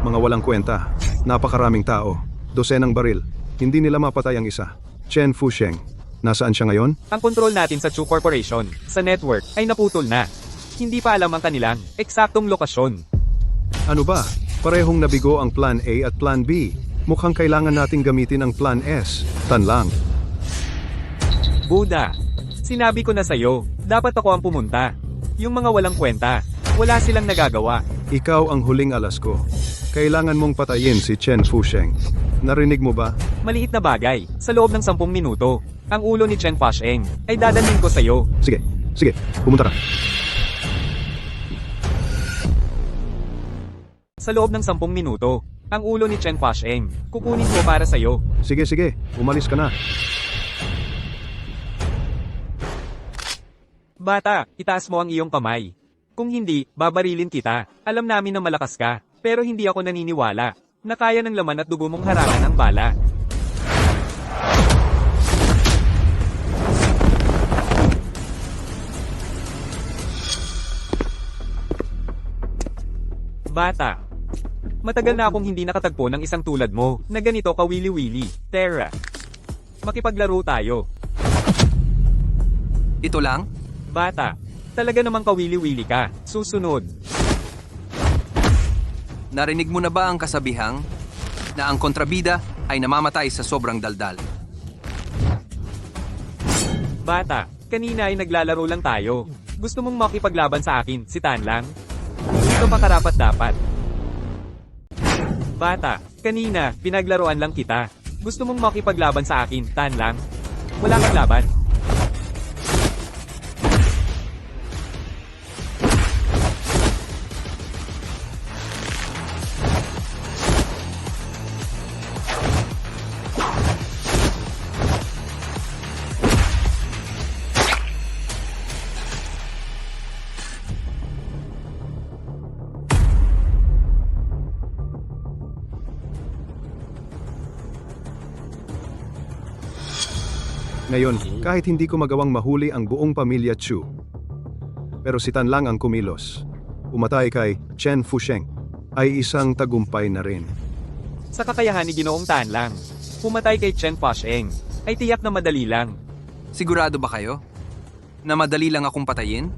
Mga walang kwenta. Napakaraming tao. Dosenang baril. Hindi nila mapatay ang isa. Chen Fusheng. Nasaan siya ngayon? Ang kontrol natin sa Chu Corporation, sa network, ay naputol na. Hindi pa alam ang kanilang eksaktong lokasyon. Ano ba? Parehong nabigo ang Plan A at Plan B. Mukhang kailangan nating gamitin ang Plan S. Tanlang. Buddha, sinabi ko na sa'yo, dapat ako ang pumunta. Yung mga walang kwenta, wala silang nagagawa. Ikaw ang huling alas ko. Kailangan mong patayin si Chen Fusheng. Narinig mo ba? Maliit na bagay, sa loob ng 10 minuto. Ang ulo ni Chen Fusheng ay dadalhin ko sa'yo. Sige, sige. Pumunta ka. Sa loob ng 10 minuto, ang ulo ni Chen Fusheng, kukunin ko para sa'yo. Sige, sige. Umalis ka na. Bata, itaas mo ang iyong kamay. Kung hindi, babarilin kita. Alam namin na malakas ka, pero hindi ako naniniwala na kaya ng laman at dugo mong harangan ang bala. Bata, matagal na akong hindi nakatagpo ng isang tulad mo na ganito kawili-wili. Tara, makipaglaro tayo. Ito lang? Bata, talaga namang kawili-wili ka. Susunod. Narinig mo na ba ang kasabihang na ang kontrabida ay namamatay sa sobrang daldal? Bata, kanina ay naglalaro lang tayo. Gusto mong makipaglaban sa akin, si Tan lang? Ito pa karapat-dapat. Bata, kanina, pinaglaruan lang kita. Gusto mong makipaglaban sa akin, Tan lang? Wala kang laban. Ngayon, kahit hindi ko magawang mahuli ang buong pamilya Chu. Pero si Tan lang ang kumilos. Umatay kay Chen Fusheng ay isang tagumpay na rin. Sa kakayahan ni Ginoong Tan lang, pumatay kay Chen Fusheng, ay tiyak na madali lang. Sigurado ba kayo? Na madali lang akong patayin?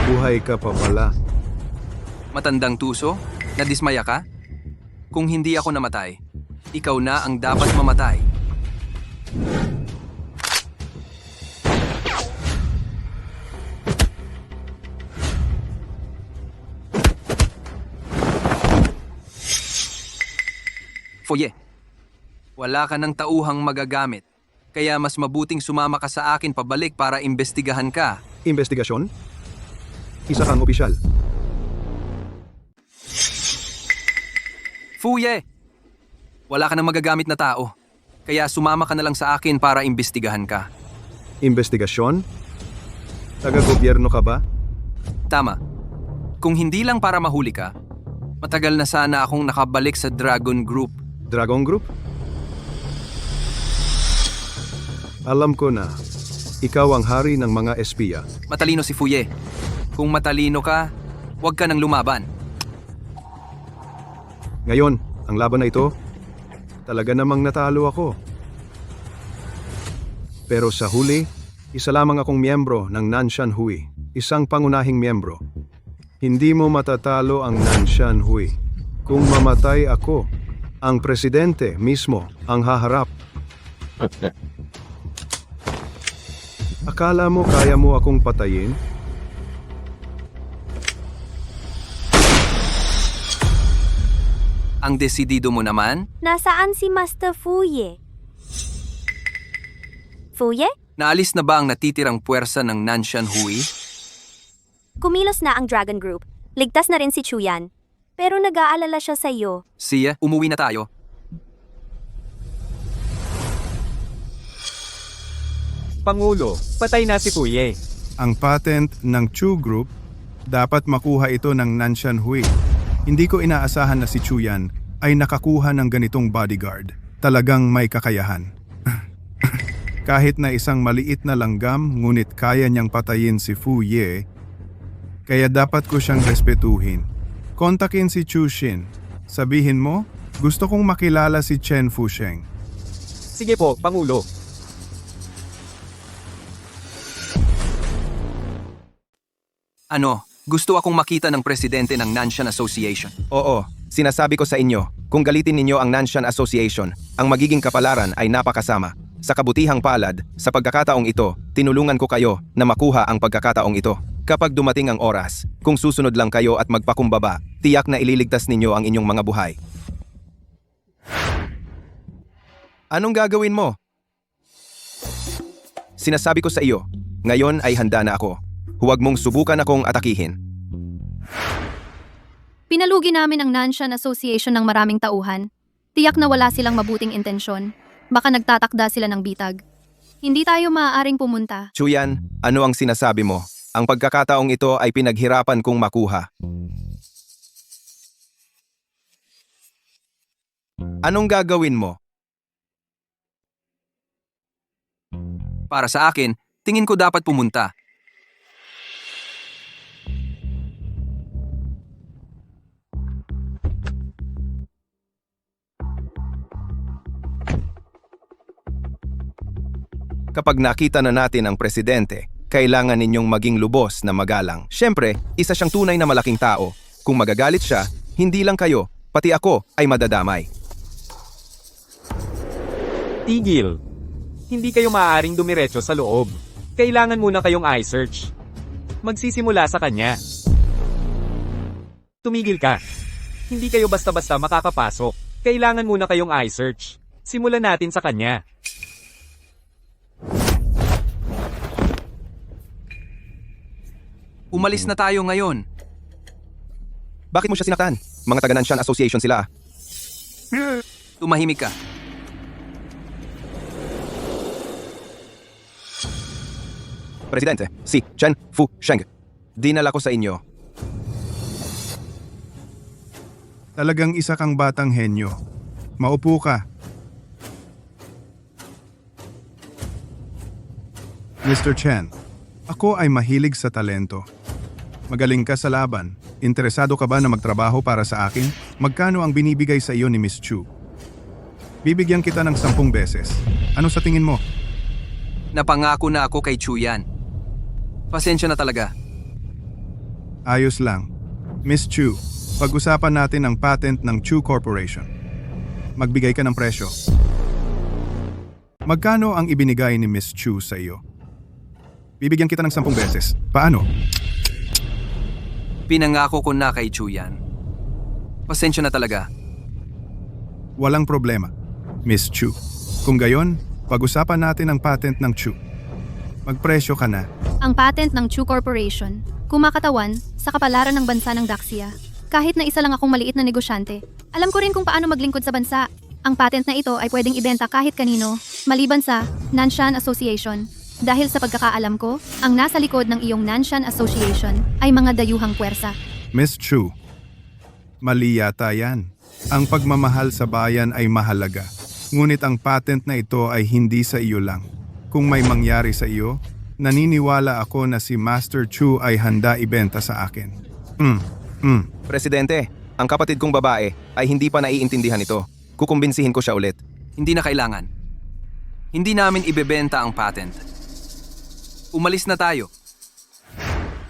Buhay ka pa pala. Matandang tuso? Nadismaya ka? Kung hindi ako namatay, ikaw na ang dapat mamatay. Foye, wala ka ng tauhang magagamit. Kaya mas mabuting sumama ka sa akin pabalik para imbestigahan ka. Investigasyon? Isa kang opisyal. Fuye! Wala ka ng magagamit na tao. Kaya sumama ka na lang sa akin para imbestigahan ka. Investigasyon? Taga-gobyerno ka ba? Tama. Kung hindi lang para mahuli ka, matagal na sana akong nakabalik sa Dragon Group. Dragon Group? Alam ko na, ikaw ang hari ng mga espiya. Matalino si Fuye. Kung matalino ka, huwag ka nang lumaban. Ngayon, ang laban na ito, talaga namang natalo ako. Pero sa huli, isa lamang akong miyembro ng Nanshan Hui, isang pangunahing miyembro. Hindi mo matatalo ang Nanshan Hui. Kung mamatay ako, ang presidente mismo ang haharap. Akala mo kaya mo akong patayin? Ang desidido mo naman? Nasaan si Master Fuye? Fuye? Naalis na ba ang natitirang puwersa ng Nanshan Hui? Kumilos na ang Dragon Group. Ligtas na rin si Chuyan. Pero nag-aalala siya sa iyo. Siya, umuwi na tayo. Pangulo, patay na si Fuye. Ang patent ng Chu Group, dapat makuha ito ng Nanshan Hui. Hindi ko inaasahan na si Chuyan ay nakakuha ng ganitong bodyguard. Talagang may kakayahan. Kahit na isang maliit na langgam, ngunit kaya niyang patayin si Fu Ye, kaya dapat ko siyang respetuhin. Kontakin si Chu Xin. Sabihin mo, gusto kong makilala si Chen Fusheng. Sige po, Pangulo. Ano, gusto akong makita ng presidente ng Nanshan Association. Oo, sinasabi ko sa inyo, kung galitin ninyo ang Nanshan Association, ang magiging kapalaran ay napakasama. Sa kabutihang palad, sa pagkakataong ito, tinulungan ko kayo na makuha ang pagkakataong ito. Kapag dumating ang oras, kung susunod lang kayo at magpakumbaba, tiyak na ililigtas ninyo ang inyong mga buhay. Anong gagawin mo? Sinasabi ko sa iyo, ngayon ay handa na ako. Huwag mong subukan akong atakihin. Pinalugi namin ang Nanshan Association ng maraming tauhan. Tiyak na wala silang mabuting intensyon. Baka nagtatakda sila ng bitag. Hindi tayo maaaring pumunta. Chuyan, ano ang sinasabi mo? Ang pagkakataong ito ay pinaghirapan kong makuha. Anong gagawin mo? Para sa akin, tingin ko dapat pumunta. Kapag nakita na natin ang presidente, kailangan ninyong maging lubos na magalang. Siyempre, isa siyang tunay na malaking tao. Kung magagalit siya, hindi lang kayo, pati ako ay madadamay. Tigil. Hindi kayo maaaring dumiretso sa loob. Kailangan muna kayong eye search. Magsisimula sa kanya. Tumigil ka. Hindi kayo basta-basta makakapasok. Kailangan muna kayong eye search. Simulan natin sa kanya. Umalis na tayo ngayon. Bakit mo siya sinaktan? Mga taga-Nanshan Association sila. Tumahimik ka. Presidente, si Chen Fusheng. Dinala ko sa inyo. Talagang isa kang batang henyo. Maupo ka. Mr. Chen, ako ay mahilig sa talento. Magaling ka sa laban. Interesado ka ba na magtrabaho para sa akin? Magkano ang binibigay sa iyo ni Miss Chu? Bibigyan kita ng 10 beses. Ano sa tingin mo? Napangako na ako kay Chuyan. Pasensya na talaga. Ayos lang. Miss Chu, pag-usapan natin ang patent ng Chu Corporation. Magbigay ka ng presyo. Magkano ang ibinigay ni Miss Chu sa iyo? Bibigyan kita ng 10 beses. Paano? Pinangako ko na kay Chuyan. Pasensya na talaga. Walang problema, Miss Chu. Kung gayon, pag-usapan natin ang patent ng Chu. Magpresyo ka na. Ang patent ng Chu Corporation, kumakatawan sa kapalaran ng bansa ng Daxia. Kahit na isa lang akong maliit na negosyante, alam ko rin kung paano maglingkod sa bansa. Ang patent na ito ay pwedeng ibenta kahit kanino, maliban sa Nanshan Association. Dahil sa pagkakaalam ko, ang nasa likod ng iyong Nanshan Association ay mga dayuhang puwersa. Miss Chu, mali yata yan. Ang pagmamahal sa bayan ay mahalaga. Ngunit ang patent na ito ay hindi sa iyo lang, kung may mangyari sa iyo, naniniwala ako na si Master Chu ay handa ibenta sa akin. Presidente, ang kapatid kong babae ay hindi pa naiintindihan ito. Kukumbinsihin ko siya ulit. Hindi na kailangan. Hindi namin ibebenta ang patent. Umalis na tayo.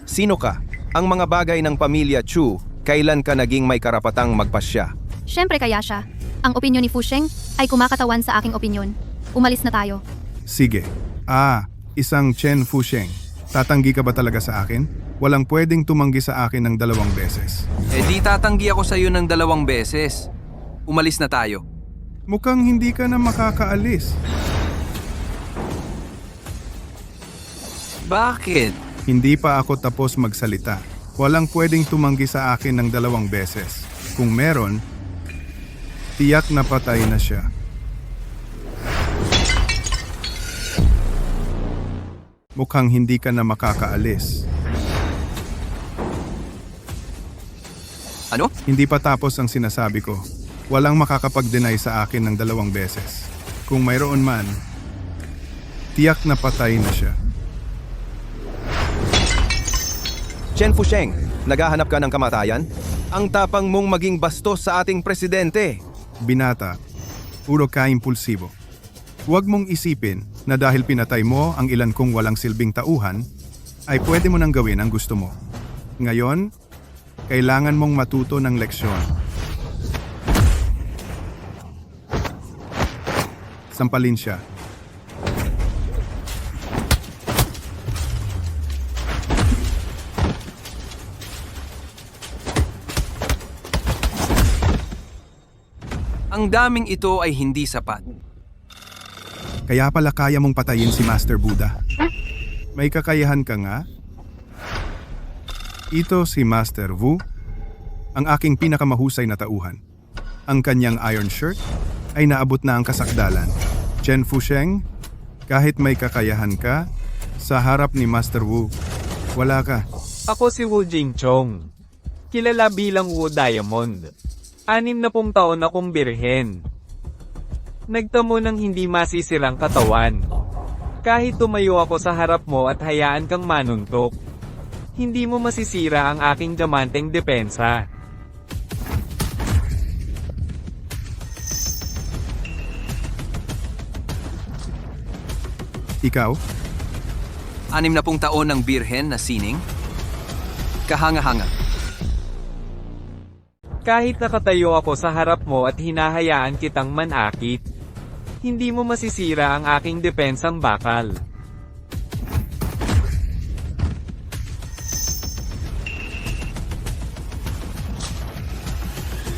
Sino ka? Ang mga bagay ng pamilya Chu, kailan ka naging may karapatang magpasya? Siyempre kaya siya. Ang opinyon ni Fusheng ay kumakatawan sa aking opinyon. Umalis na tayo. Sige. Isang Chen Fusheng. Tatanggi ka ba talaga sa akin? Walang pwedeng tumanggi sa akin ng 2 beses. Di tatanggi ako sa iyo ng 2 beses. Umalis na tayo. Mukhang hindi ka na makakaalis. Bakit? Hindi pa ako tapos magsalita. Walang pwedeng tumanggi sa akin ng 2 beses. Kung meron, tiyak na patay na siya. Mukhang hindi ka na makakaalis. Ano? Hindi pa tapos ang sinasabi ko. Walang makakapag-deny sa akin ng 2 beses. Kung mayroon man, tiyak na patay na siya. Chen Fusheng, naghahanap ka ng kamatayan? Ang tapang mong maging bastos sa ating presidente. Binata, puro ka impulsibo. Huwag mong isipin na dahil pinatay mo ang ilan kong walang silbing tauhan, ay pwede mo nang gawin ang gusto mo. Ngayon, kailangan mong matuto ng leksyon. Sampalin siya. Ang daming ito ay hindi sapat. Kaya pala kaya mong patayin si Master Buddha. May kakayahan ka nga? Ito si Master Wu, ang aking pinakamahusay na tauhan. Ang kanyang iron shirt ay naabot na ang kasakdalan. Chen Fusheng, kahit may kakayahan ka, sa harap ni Master Wu, wala ka. Ako si Wu Jingchong. Kilala bilang Wu Diamond. 60 taon akong birhen. Nagtamo ng hindi masisirang katawan. Kahit tumayo ako sa harap mo at hayaan kang manuntok, hindi mo masisira ang aking diamanteng depensa. Ikaw? 60 taon ng birhen na sining? Kahanga-hanga. Kahit nakatayo ako sa harap mo at hinahayaan kitang manakit, hindi mo masisira ang aking depensang bakal.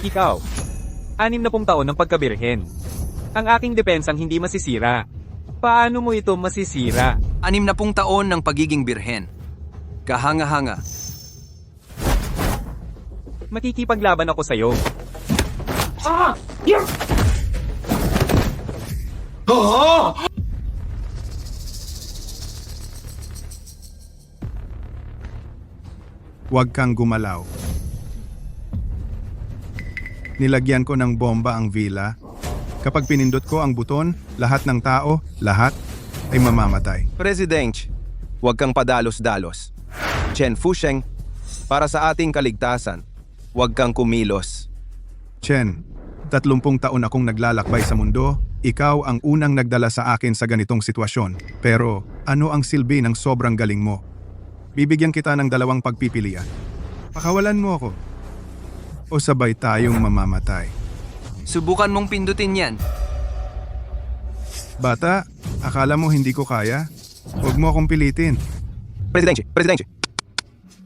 Ikaw, 60 taon ng pagkabirhen. Ang aking depensang hindi masisira. Paano mo ito masisira? 60 taon ng pagiging birhen. Kahanga-hanga. Makikipaglaban ako sa'yo. Huwag kang gumalaw. Nilagyan ko ng bomba ang villa. Kapag pinindot ko ang buton, lahat ng tao, lahat, ay mamamatay. President, huwag kang padalos-dalos. Chen Fusheng, para sa ating kaligtasan, huwag kang kumilos. Chen, 30 taon akong naglalakbay sa mundo, ikaw ang unang nagdala sa akin sa ganitong sitwasyon. Pero ano ang silbi ng sobrang galing mo? Bibigyan kita ng 2 pagpipilian. Pakawalan mo ako. O sabay tayong mamamatay. Subukan mong pindutin yan. Bata, akala mo hindi ko kaya? Huwag mo akong pilitin. Presidente,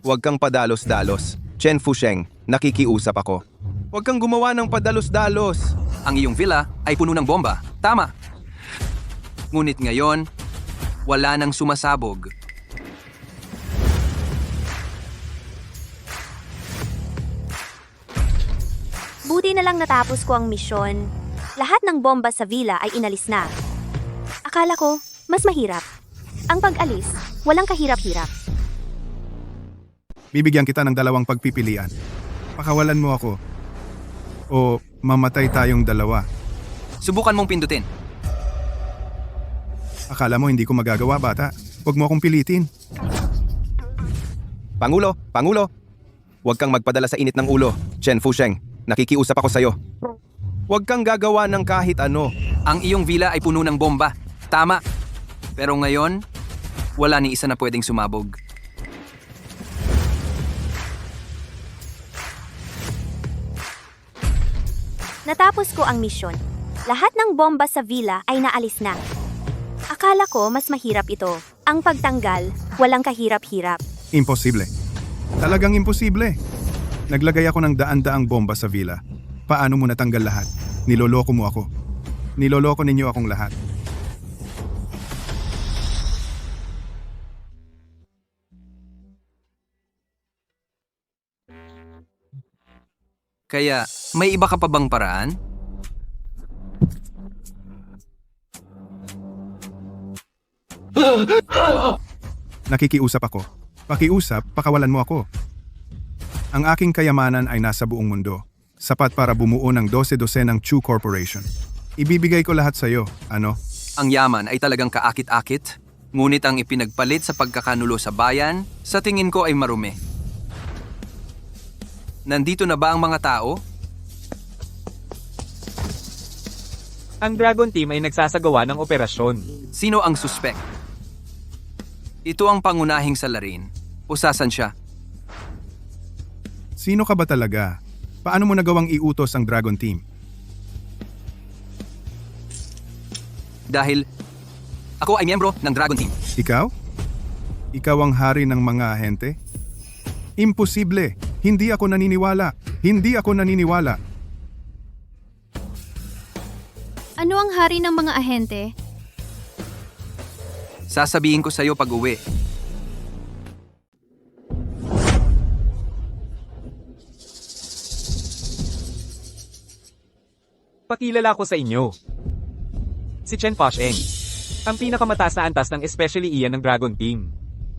huwag kang padalos-dalos. Chen Fusheng, nakikiusap ako. Huwag kang gumawa ng padalos-dalos. Ang iyong villa ay puno ng bomba. Tama. Ngunit ngayon, wala nang sumasabog. Buti na lang natapos ko ang misyon. Lahat ng bomba sa villa ay inalis na. Akala ko, mas mahirap. Ang pag-alis, walang kahirap-hirap. Bibigyan kita ng 2 pagpipilian. Pakawalan mo ako. O mamatay tayong 2. Subukan mong pindutin. Akala mo hindi ko magagawa, bata? Huwag mo akong pilitin. Pangulo! Pangulo! Huwag kang magpadala sa init ng ulo. Chen Fusheng, nakikiusap ako sa'yo. Huwag kang gagawa ng kahit ano. Ang iyong villa ay puno ng bomba. Tama. Pero ngayon, wala ni isa na pwedeng sumabog. Natapos ko ang misyon. Lahat ng bomba sa villa ay naalis na. Akala ko mas mahirap ito. Ang pagtanggal, walang kahirap-hirap. Imposible. Talagang imposible. Naglagay ako ng daan-daang bomba sa villa. Paano mo natanggal lahat? Niloloko mo ako. Niloloko ninyo akong lahat. Kaya, may iba ka pa bang paraan? Nakikiusap ako. Pakiusap, pakawalan mo ako. Ang aking kayamanan ay nasa buong mundo. Sapat para bumuo ng 12 ng Chu Corporation. Ibibigay ko lahat sa iyo. Ano? Ang yaman ay talagang kaakit-akit, ngunit ang ipinagpalit sa pagkakanulo sa bayan, sa tingin ko ay marumi. Nandito na ba ang mga tao? Ang Dragon Team ay nagsasagawa ng operasyon. Sino ang suspek? Ito ang pangunahing salarin. O sasan siya? Sino ka ba talaga? Paano mo nagawang iutos ang Dragon Team? Dahil ako ay miyembro ng Dragon Team. Ikaw? Ikaw ang hari ng mga ahente? Imposible! Hindi ako naniniwala! Hindi ako naniniwala! Ano ang hari ng mga ahente? Sasabihin ko sa iyo pag-uwi. Pakilala ko sa inyo. Si Chen Fusheng, ang pinakamataas na antas ng especially iyan ng Dragon Team.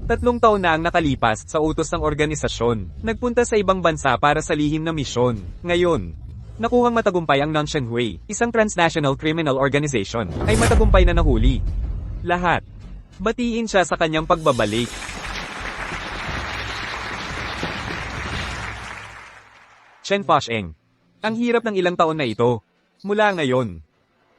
3 taon na ang nakalipas sa utos ng organisasyon. Nagpunta sa ibang bansa para sa lihim na misyon. Ngayon, nakuhang matagumpay ang Nanshan Hui, isang transnational criminal organization, ay matagumpay na nahuli. Lahat. Batiin siya sa kanyang pagbabalik. Chen Fusheng, ang hirap ng ilang taon na ito. Mula ngayon,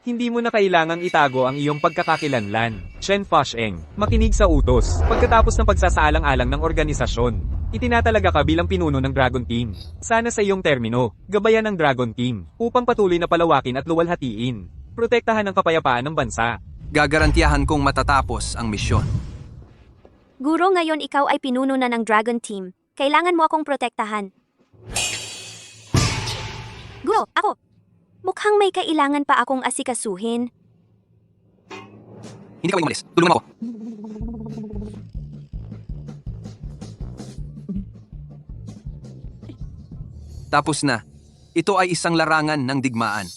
hindi mo na kailangang itago ang iyong pagkakakilanlan. Chen Fusheng, makinig sa utos. Pagkatapos ng pagsasaalang-alang ng organisasyon, itinatalaga ka bilang pinuno ng Dragon Team. Sana sa iyong termino, gabayan ng Dragon Team upang patuloy na palawakin at luwalhatiin. Protektahan ang kapayapaan ng bansa. Gagarantiyahan kong matatapos ang misyon. Guro, ngayon ikaw ay pinuno na ng Dragon Team. Kailangan mo akong protektahan. Guro, ako. Mukhang may kailangan pa akong asikasuhin. Hindi ka umalis. Tulungan ako. Tapos na. Ito ay isang larangan ng digmaan.